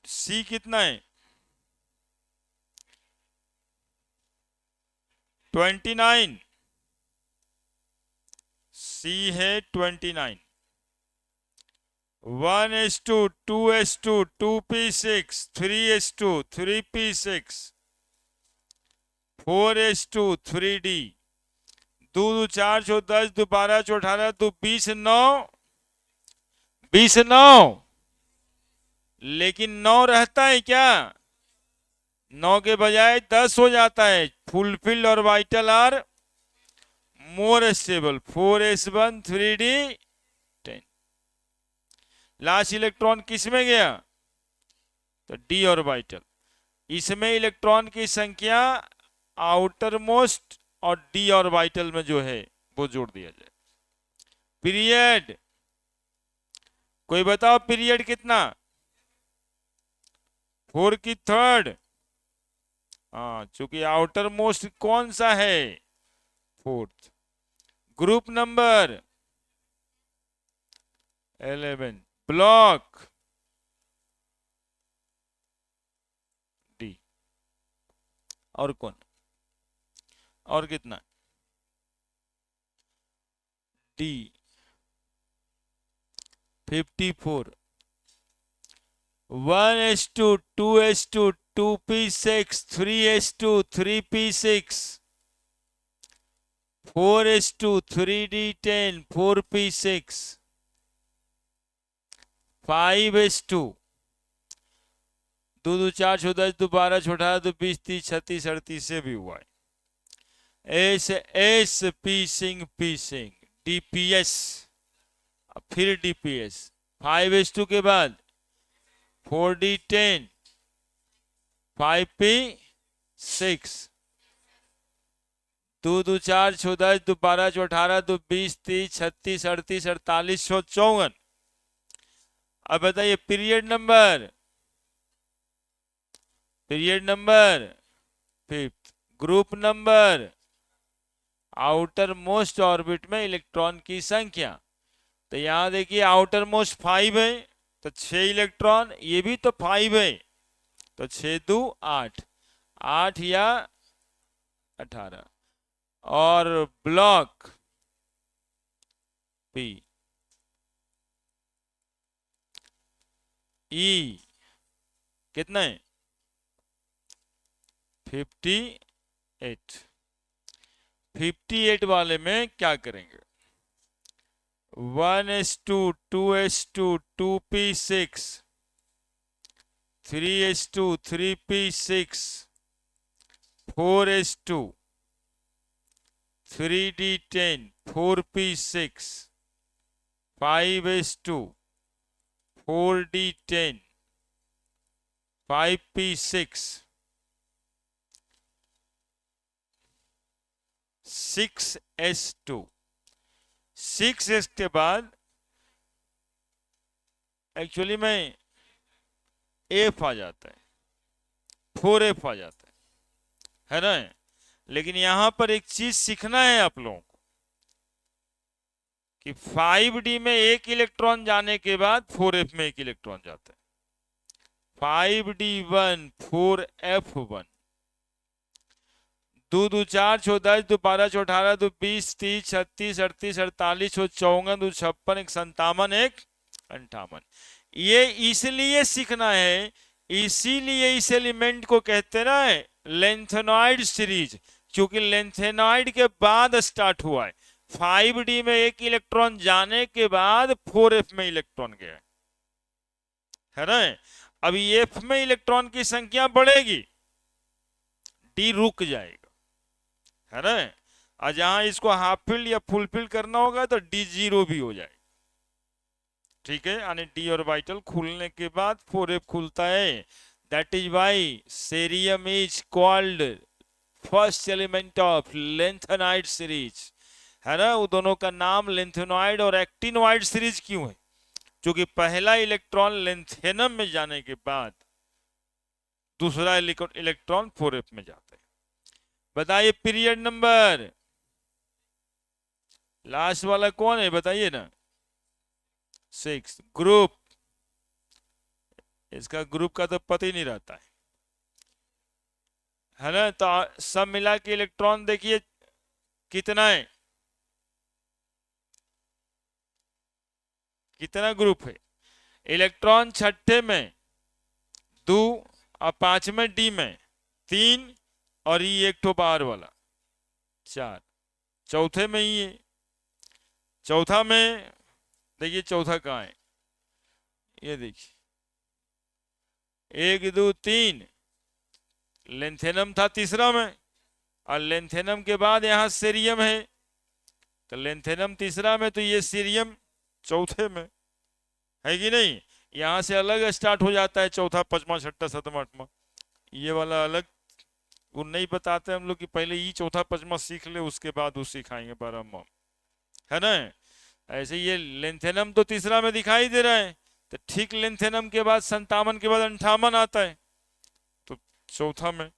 C कितना है? 29। सी है 29। 1:2, 2:2, 2p6, 3:2, 3p6, 4:2, 3d। 2 2 4 6 10, 2 12 6 18, 2 20 9, 20 9। लेकिन 9 रहता है क्या? 9 के बजाय 10 हो जाता है। फुलफिल्ड और vital are more stable. 4s1, 3d 10। Last electron किस में गया? तो डी ऑर्बिटल। इसमें इलेक्ट्रॉन की संख्या आउटर मोस्ट और डी ऑर्बिटल में जो है वो जोड़ दिया जाए। पीरियड, कोई बताओ पीरियड कितना? 4 की थर्ड। हाँ, चूंकि आउटर मोस्ट कौन सा है? Fourth. Group number 11। Block D. और कौन? और कितना? D 54 1s2 2s2 2p6 3s2 3p6 4s2 3d10 4p6 5s2 2 2 4 6 10 2 12 18 2 20 30 36 38 से भी हुआ है। एस पी सिंह डीपीएस फिर डीपीएस 5s2 के बाद 4d10 5p6 2 2 4 6 10 2 12 18 2 20 30 36 38 48 54। अब बताइए period number fifth, group number, outer most orbit में इलेक्ट्रॉन की संख्या। तो यहां देखिए आउटर मोस्ट 5 है तो 6 इलेक्ट्रॉन, ये भी तो 5 है तो 6 2 8 8 या 18। और ब्लॉक पी ई कितना है 58। 58 वाले में क्या करेंगे 1s2 2s2 2p6 3s2 3p6 4s2 3d10 4p6 5s2 4d10 5p6 6s2 6s के बाद एक्चुअली में f आ जाता है 4f आ जाता है ना। लेकिन यहां पर एक चीज सीखना है आप लोगों को कि 5d में एक इलेक्ट्रॉन जाने के बाद 4f में एक इलेक्ट्रॉन जाता है। 5d1 4f1 2 2 4 6 10 2 12 6 18 2 20 30 36 38 48 54 2 56 1 57 1 58। ये इसलिए सीखना है, इसीलिए इस एलिमेंट को कहते ना है लेंथेनॉइड सीरीज, क्योंकि लेंथेनॉइड के बाद स्टार्ट हुआ है। 5d में एक इलेक्ट्रॉन जाने के बाद 4f में इलेक्ट्रॉन गया है ना। अभी f में इलेक्ट्रॉन की संख्या बढ़ेगी, d रुक जाएगा है ना। और जहां इसको हाफ फील्ड या फुल फील्ड करना होगा तो d 0 भी हो जाएगा। ठीक है, यानी d ऑर्बिटल खुलने के बाद 4f खुलता है। That is why cerium is called first element of lanthanoid series है ना। वो दोनों का नाम लेंथेनॉइड और एक्टिनॉइड सीरीज क्यों है, क्योंकि पहला इलेक्ट्रॉन लेंथेनम में जाने के बाद दूसरा इलेक्ट्रॉन 4f में जाता है। बताइए पीरियड नंबर लास्ट वाला कौन है बताइए ना 6। ग्रुप, इसका ग्रुप का तो पता ही नहीं रहता है ना। तो सब मिला के इलेक्ट्रॉन देखिए कितना है, कितना ग्रुप है। इलेक्ट्रॉन छठे में 2 और 5वें डी में 3 और ये एक तो बाहर वाला 4, चौथे में ही है। चौथा में देखिए चौथा कहाँ है, ये देखिए 1 2 3 लेंथेनम था तीसरा में, और लेंथेनम के बाद यहाँ सीरियम है, तो लेंथेनम तीसरा में तो ये सीरियम चौथे में है कि नहीं। यहां से अलग स्टार्ट हो जाता है चौथा पांचवा छठा सातवां आठवां, ये वाला अलग वो नहीं बताते हम लोग कि पहले ये चौथा पांचवा सीख ले उसके बाद वो सिखाएंगे 12वां है ना। ऐसे ये लेंथेनम तो तीसरा में दिखाई दे रहा है, तो ठीक लेंथेनम के बाद 57 के बाद 58 आता है, तो चौथा में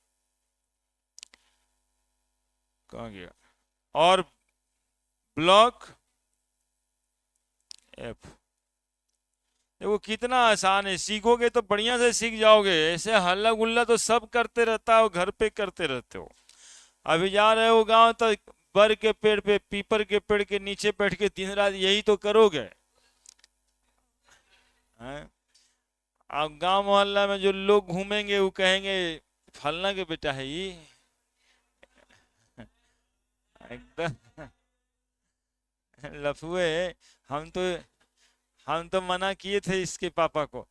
कहाँ गया। और ब्लॉक एफ, देखो कितना आसान है, सीखोगे तो बढ़िया से सीख जाओगे। ऐसे हल्ला गुल्ला तो सब करते रहता हो, घर पे करते रहते हो। अभी जा रहे हो गांव तो बर के पेड़ पे, पीपर के पेड़ के नीचे बैठ के दिन रात यही तो करोगे हैं? अब गांव मोहल्ला में जो लोग घूमेंगे वो कहेंगे फलना के बेटा है ये एकदम लफुए। हम तो हम तो मना किए थे इसके पापा को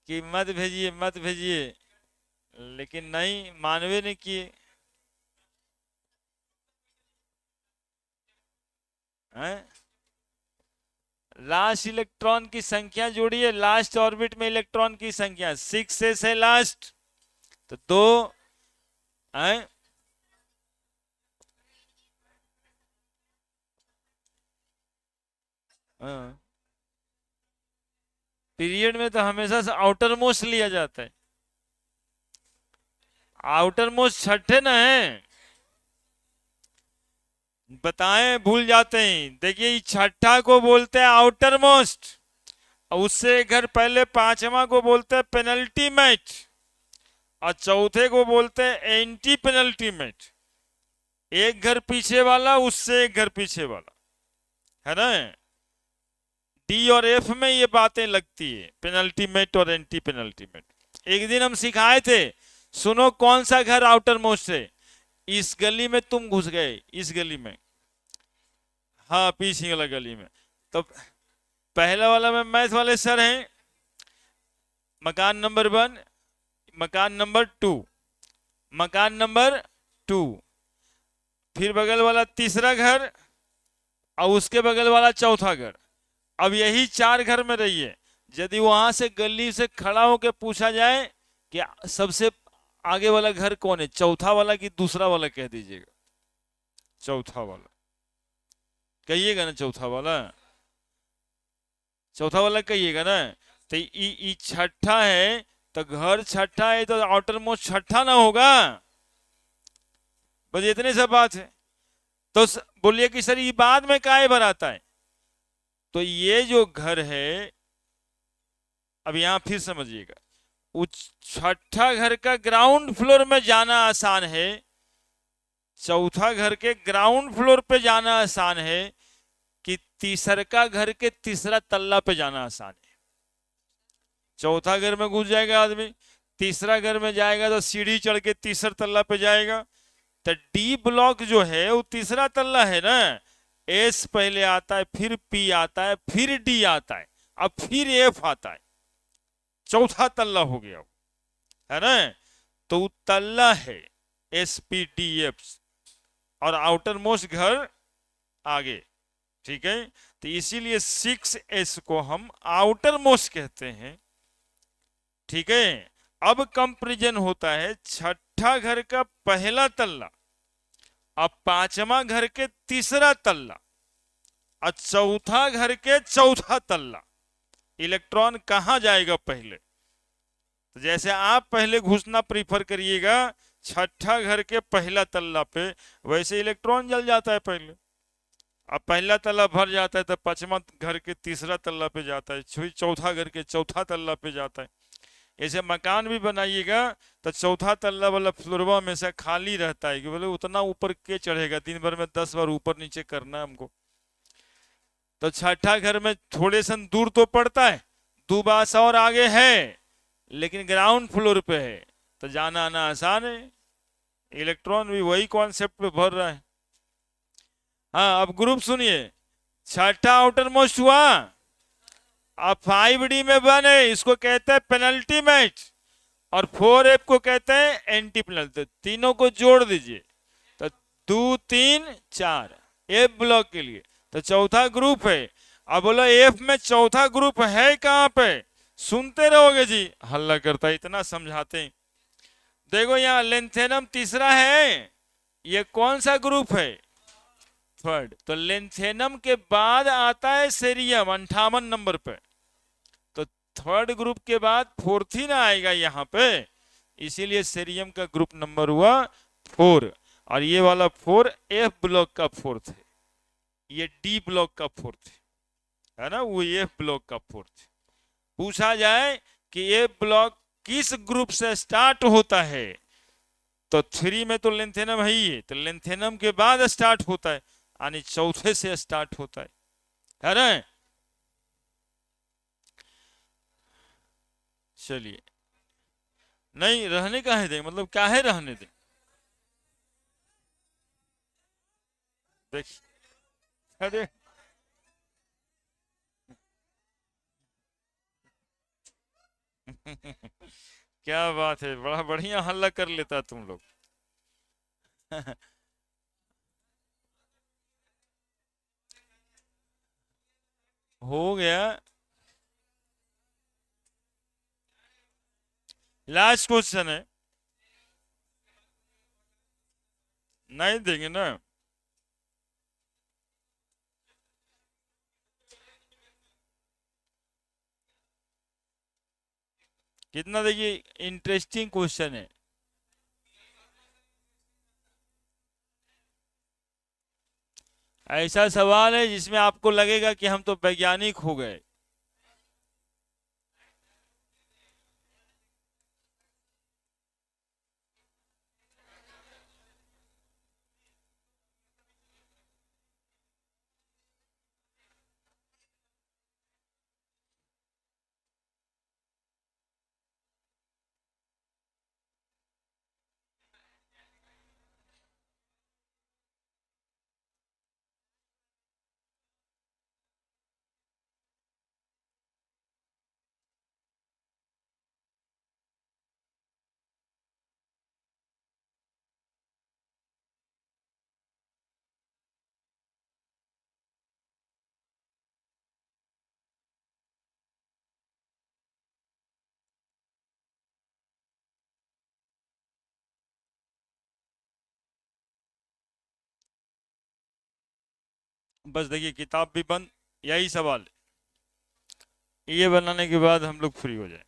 कि मत भेजिए मत भेजिए, लेकिन नहीं, मानवे ने किए हैं। लास्ट इलेक्ट्रॉन की संख्या जोड़िए, लास्ट ऑर्बिट में इलेक्ट्रॉन की संख्या 6s है लास्ट, तो 2 हैं। पीरियड में तो हमेशा से आउटर मोस्ट लिया जाता है, आउटर मोस्ट छठे ना है, बताएं भूल जाते हैं। देखिए छठा को बोलते हैं आउटर मोस्ट, और उससे एक घर पहले पांचवा को बोलते हैं पेनल्टी मैच, और चौथे को बोलते हैं एंटी पेनल्टी मैच। एक घर पीछे वाला उससे एक घर पीछे वाला, है ना। डी और एफ में ये बातें लगती है, पेनल्टी मैच और एंटी पेनल्टी मैच। एक दिन हम सिखाए थे, सुनो कौन सा घर आउटर मोस्ट है, इस गली में तुम घुस गए, इस गली में, हाँ पीछे वाला गली में। तो पहला वाला में मैथ वाले सर हैं, मकान नंबर 1, मकान नंबर 2, मकान नंबर 2, फिर बगल वाला तीसरा घर, और उसके बगल वाला चौथा घर। अब यही 4 घर में रहिए, यदि वहां से गली से खड़ा होकर पूछा जाए कि सबसे आगे वाला घर कौन है, चौथा वाला कि दूसरा वाला, कह दीजिएगा चौथा वाला, कहिएगा ना चौथा वाला, चौथा वाला कहिएगा ना। तो ई छठा है, तो घर छठा है तो आउटर मोस्ट छठा ना होगा, बस इतने सब बात है। तो बोलिए कि सर ये बाद में काय भर आता है, तो ये जो घर है, अब यहां फिर समझिएगा, उस छठा घर का ग्राउंड फ्लोर में जाना आसान है, चौथा घर के ग्राउंड फ्लोर पे जाना आसान है, कि तीसरा घर के तीसरा तल्ला पे जाना आसान है। चौथा घर में घुस जाएगा आदमी, तीसरा घर में जाएगा तो सीढ़ी चढ़ के तीसरा तल्ला पे जाएगा। तो डी ब्लॉक जो है वो तीसरा तल्ला है ना, एस पहले आता है, फिर पी आता है, फिर डी आता है, अब फिर एफ आता है, चौथा तल्ला हो गया, है ना। तो तल्ला है एस पी डी एफ, और आउटर मोस्ट घर आगे, ठीक है। तो इसीलिए 6s को हम आउटर मोस्ट कहते हैं, ठीक है। अब कंपैरिजन होता है छठा घर का पहला तल्ला, अब पांचवा घर के तीसरा तल्ला, और चौथा घर के चौथा तल्ला, इलेक्ट्रॉन कहां जाएगा पहले। तो जैसे आप पहले घुसना प्रीफर करिएगा छठा घर के पहला तल्ला पे, वैसे इलेक्ट्रॉन जल जाता है पहले, अब पहला तल्ला भर जाता है तो पांचवा घर के तीसरा तल्ला पे जाता है, चौथा घर के चौथा तल्ला पे जाता है। ऐसे मकान भी बनाइएगा तो चौथा तल्ला वाला फ्लोरवा में से खाली रहता है कि बोले उतना ऊपर के चढ़ेगा, दिन भर में 10 बार ऊपर नीचे करना है हमको। तो छठा घर में थोड़े सन दूर तो पड़ता है, 2 बास और आगे है, लेकिन ग्राउंड फ्लोर पे है, तो जाना आना आसान है, इलेक्ट्रॉन भी वही कॉन्सेप्ट पे भर रहा है। हाँ अब ग्रुप सुनिए, छठा आउटर मोस्ट हुआ, अब 5D में 1 है, इसको कहते हैं पेनल्टी मैच, और 4F को कहते हैं एंटी पेनल्टी। तीनों को जोड़ दीजिए तो 2 3 4 एफ ब्लॉक के लिए, तो चौथा ग्रुप है। अब बोलो एफ में चौथा ग्रुप है कहां पे, सुनते रहोगे जी, हल्ला करता है, इतना समझाते हैं। देखो यहाँ लेंथेनम तीसरा है, ये कौन सा ग्रुप है, 3rd। तो लेंथेनम के बाद आता है सेरियम 58 नंबर पे, तो 3rd ग्रुप के बाद 4th ही ना आएगा यहाँ पे, इसीलिए सेरियम का ग्रुप नंबर हुआ 4, और ये वाला 4 एफ ब्लॉक का 4th है, ये डी ब्लॉक का 4th है ना, वो एफ ब्लॉक का 4th। पूछा जाए कि एफ ब्लॉक किस ग्रुप से स्टार्ट होता है, तो 3 में तो लेंथेनम है ही है, तो लेंथेनम के बाद स्टार्ट होता है, यानी चौथे से स्टार्ट होता है ना। चलिए, नहीं रहने का है, दें मतलब क्या है रहने दें। देखिए, अरे क्या बात है, बड़ा बढ़िया हल्ला कर लेता तुम लोग। हो गया। लास्ट क्वेश्चन है, नहीं देंगे ना। कितना देखिए, इंटरेस्टिंग क्वेश्चन है। ऐसा सवाल है जिसमें आपको लगेगा कि हम तो वैज्ञानिक हो गए। बस देखिए, किताब भी बंद, यही सवाल है, ये बनाने के बाद हम लोग फ्री हो जाए।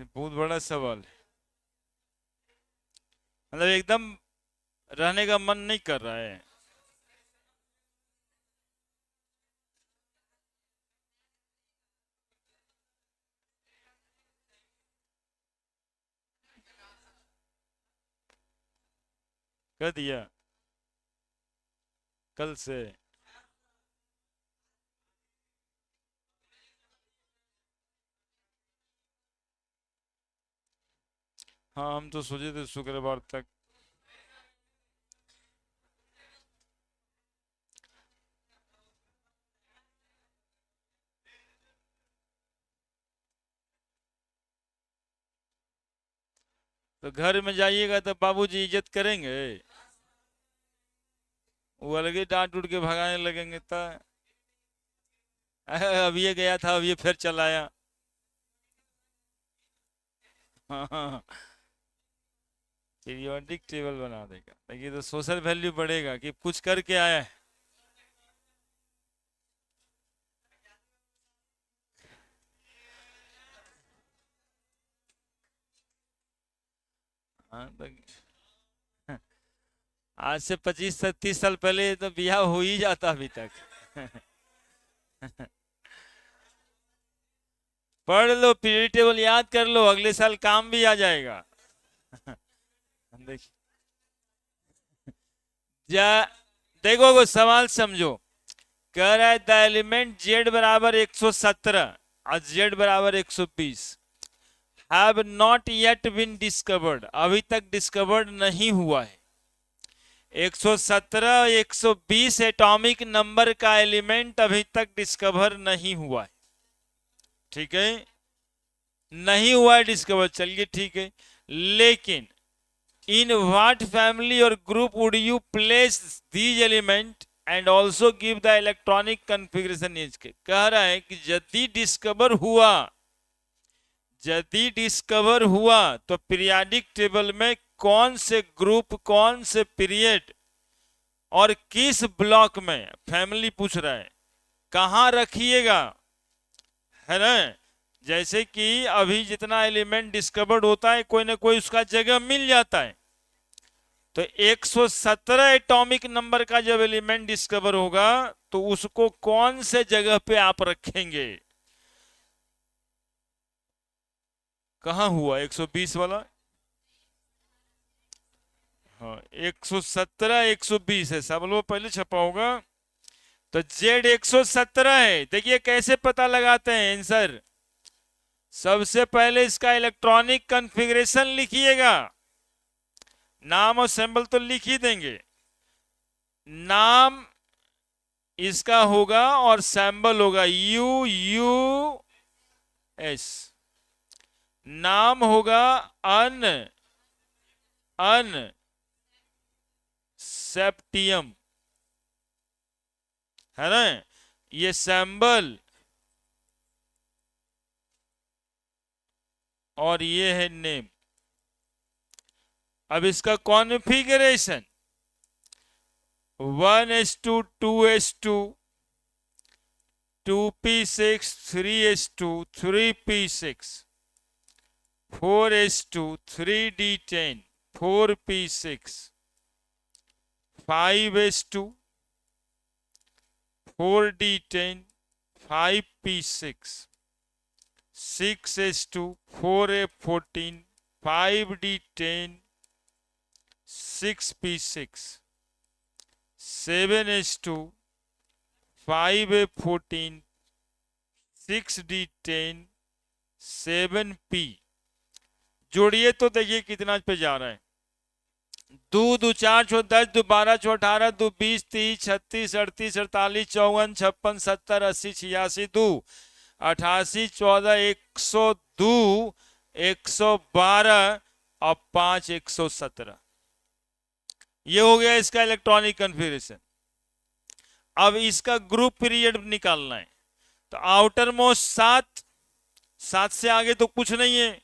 बहुत बड़ा सवाल है, मतलब एकदम रहने का मन नहीं कर रहा है। कह दिया कल से। हाँ, हम तो सोचे थे शुक्रवार तक। तो घर में जाइएगा तो बाबूजी इज्जत करेंगे, वो अलग ही डांट उठ के भगाने लगेंगे तो। अब ये गया था, अब ये फिर चला आया। हाँ हाँ, पीरियोडिक टेबल बना देगा, लेकिन तो सोशल वैल्यू बढ़ेगा कि कुछ करके आया है। हाँ तो आज से 25 से 30 साल पहले तो ब्याह हो ही जाता अभी तक। पढ़ लो, पीरियड टेबल याद कर लो, अगले साल काम भी आ जाएगा। देखिए, जा देखो वो सवाल समझो। कह रहा है द एलिमेंट जेड बराबर 117 और जेड बराबर 120 have not yet been discovered, अभी तक डिस्कवर्ड नहीं हुआ है। 117 120 एटॉमिक नंबर का एलिमेंट अभी तक डिस्कवर नहीं हुआ है। ठीक है, नहीं हुआ है डिस्कवर, चलिए ठीक है। लेकिन इन व्हाट फैमिली और group would you place these element and also give the electronic configuration is के। कह रहा है कि यदि डिस्कवर हुआ तो पीरियाडिक टेबल में कौन से ग्रुप, कौन से पीरियड और किस ब्लॉक में, फैमिली पूछ रहा है, कहां रखिएगा, है ना। जैसे कि अभी जितना एलिमेंट डिस्कवर्ड होता है, कोई ना कोई उसका जगह मिल जाता है। तो 117 एटॉमिक नंबर का जब एलिमेंट डिस्कवर होगा तो उसको कौन से जगह पे आप रखेंगे। कहाँ हुआ 120 वाला? हाँ 117 120 है, सब लोग पहले छपा होगा। तो जेड 117 है। देखिए कैसे पता लगाते हैं आंसर। सबसे पहले इसका इलेक्ट्रॉनिक कॉन्फ़िगरेशन लिखिएगा। नाम और सिंबल तो लिख ही देंगे। नाम इसका होगा और सिंबल होगा US। नाम होगा अन सेप्टियम, है ना। ये सिंबल और ये है नेम। अब इसका configuration 1s2 2s2 2p6 3s2 3p6 4s2 3d10 4p6 5s2 4d10 5p6 6s2 4f14 5d10 6p6 7s2 5f14 6d10 7p। जोड़िए तो देखिए कितना पे जा रहा है। 2 2 4 6 10 2 12 6 18 2 20 30 36 38 48 54 56 70 80 86 2 88 14 102 112 और 5 117। ये हो गया इसका इलेक्ट्रॉनिक कॉन्फ़िगरेशन। अब इसका ग्रुप पीरियड निकालना है। तो आउटर मोस्ट 7, 7 से आगे तो कुछ नहीं है।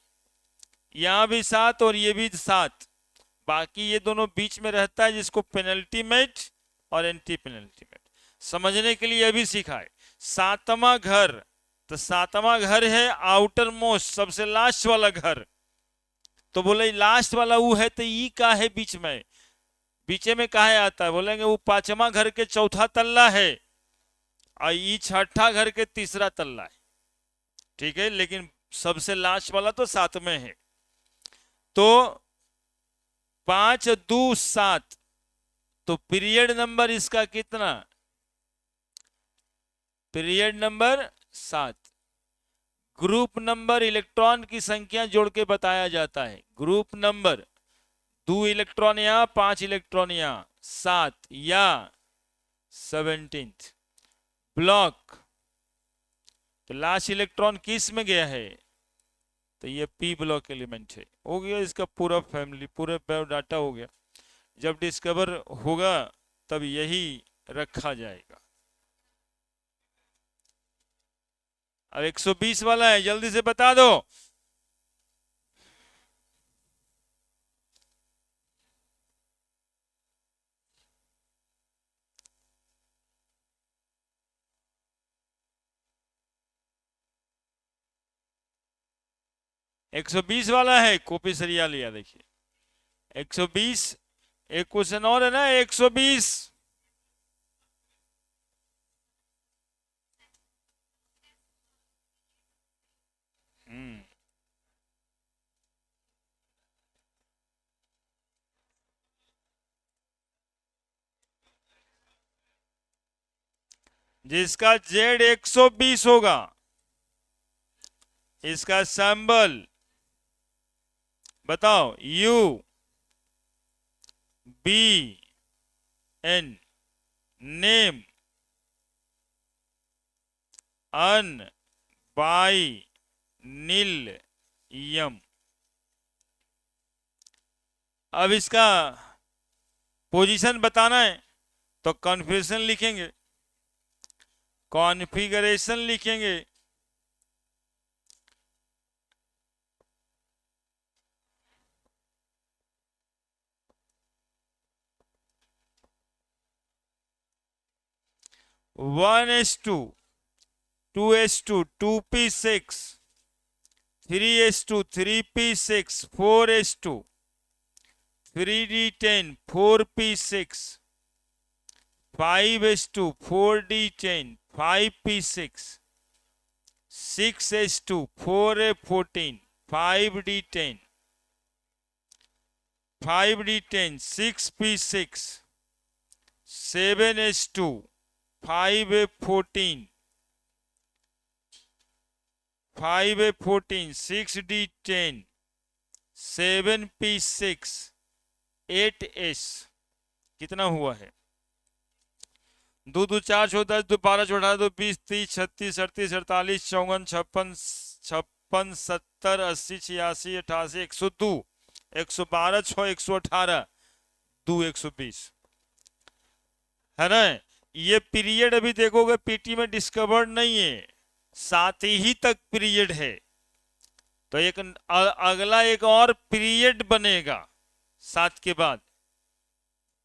यहां भी 7 और ये भी 7। बाकी ये दोनों बीच में रहता है, जिसको पेनल्टी मेट और एंटी पेनल्टी मेट समझने के लिए अभी सीखा है। 7वां घर, तो 7वां घर है आउटर मोस्ट, सबसे लास्ट वाला घर। तो बोले लास्ट वाला वो है, तो ई का है बीच में, बीचे में कहा आता है? बोलेंगे वो 5वां घर के चौथा तल्ला है और ई 6ठा घर के तीसरा तल्ला है। ठीक है, लेकिन सबसे लास्ट वाला तो 7 में है। तो 5 2 7, तो पीरियड नंबर इसका कितना? Period number 7। Group number electron की संख्या जोड़ के बताया जाता है। ग्रुप नंबर 2 इलेक्ट्रॉन यहां, 5 इलेक्ट्रॉन यहां, 7 या 17th ब्लॉक। तो लास्ट इलेक्ट्रॉन किस में गया है? तो ये पी ब्लॉक एलिमेंट है। हो गया इसका पूरा फैमिली, पूरा बायोडाटा हो गया। जब डिस्कवर होगा तब यही रखा जाएगा। अब 120 वाला है, जल्दी से बता दो। एक 120 वाला है, कॉपी सरिया लिया। देखिए 120, एक क्वेश्चन और है ना 120। जिसका जेड 120 होगा, इसका सैंबल बताओ UBN, नेम अन बाई नील यम। अब इसका पोजीशन बताना है तो कॉन्फ़िगरेशन लिखेंगे, कॉन्फ़िगरेशन लिखेंगे। One s two 2s2 2p6 3s2 3p6 4s2 3d10 4p6 5s2 4d10 5p6 6s2 4f14 5d10, 5d10, 6p6, 7s2, 5a14, 5a14, 6d10, 7p6, 8s। कितना हुआ है? 2 2 4 6 10 2 12 18 2 20 30 36 38 48 54 56 56 70 80 86 88 102 112 6 118 2 120 है ना। ये पीरियड अभी देखोगे पीटी में डिस्कवर्ड नहीं है, 7 ही तक पीरियड है। तो एक अगला एक और पीरियड बनेगा 7 के बाद,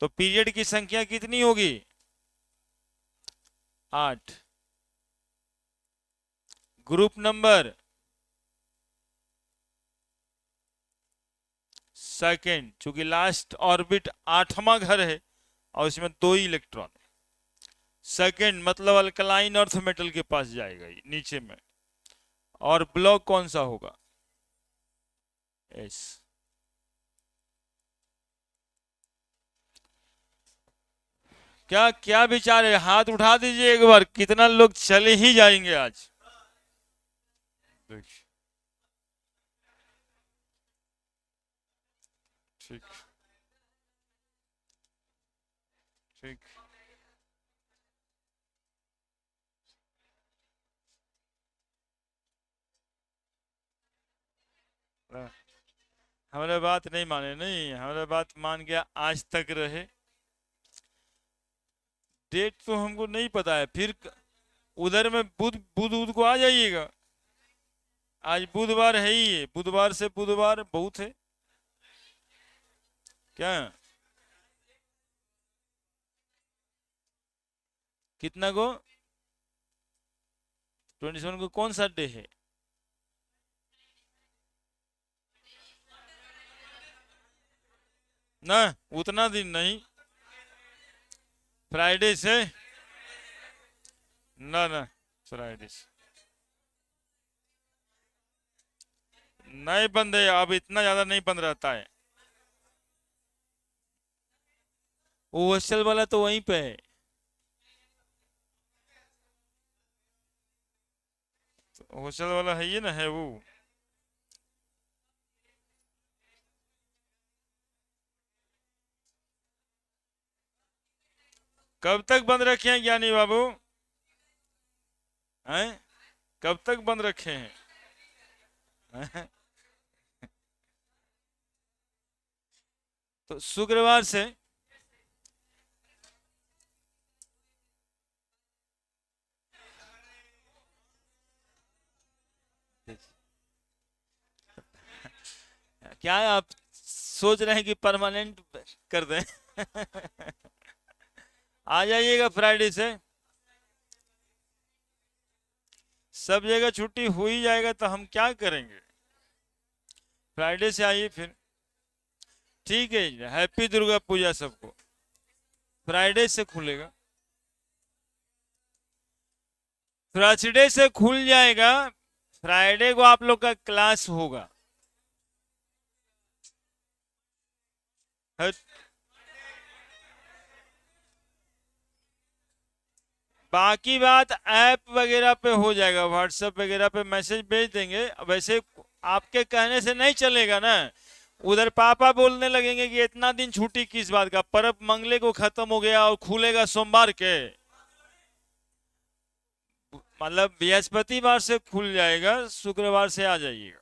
तो पीरियड की संख्या कितनी होगी? 8। ग्रुप नंबर सेकेंड, चूंकि लास्ट ऑर्बिट 8वां घर है और इसमें 2 ही इलेक्ट्रॉन है। सेकेंड मतलब अल्कलाइन अर्थ मेटल के पास जाएगा ये नीचे में। और ब्लॉक कौन सा होगा? एस। क्या क्या विचार है? हाथ उठा दीजिए एक बार, कितना लोग चले ही जाएंगे आज। ठीक ठीक। हमारे बात नहीं माने, नहीं हमारे बात मान गया आज तक रहे। डेट तो हमको नहीं पता है, फिर उधर में बुध को आ जाइएगा। आज बुधवार है ही है, बुधवार से बुधवार बहुत है क्या? कितना को? 27 को कौन सा डे है? ना उतना दिन नहीं, फ्राइडे से ना ना, फ्राइडे से नहीं बंद है, अब इतना ज्यादा नहीं बंद रहता है। वो हॉस्टल वाला तो वहीं पे है। हॉस्टल वाला है ये ना, है वो। कब तक बंद रखे हैं ज्ञानी बाबू? हैं? कब तक बंद रखे हैं? तो शुक्रवार से क्या आप सोच रहे हैं कि परमानेंट कर दें? आ जाइएगा फ्राइडे से, सब जगह छुट्टी हो ही जाएगा तो हम क्या करेंगे। फ्राइडे से आइए फिर। ठीक है, हैप्पी दुर्गा पूजा सबको। फ्राइडे से खुलेगा, थर्सडे से खुल जाएगा, फ्राइडे को आप लोग का क्लास होगा। बाकी बात ऐप वगैरह पे हो जाएगा, व्हाट्सएप वगैरह पे मैसेज भेज देंगे। वैसे आपके कहने से नहीं चलेगा ना, उधर पापा बोलने लगेंगे कि इतना दिन छुट्टी किस बात का, परब मंगले को खत्म हो गया और खुलेगा सोमवार के। मतलब बृहस्पतिवार से खुल जाएगा, शुक्रवार से आ जाइएगा।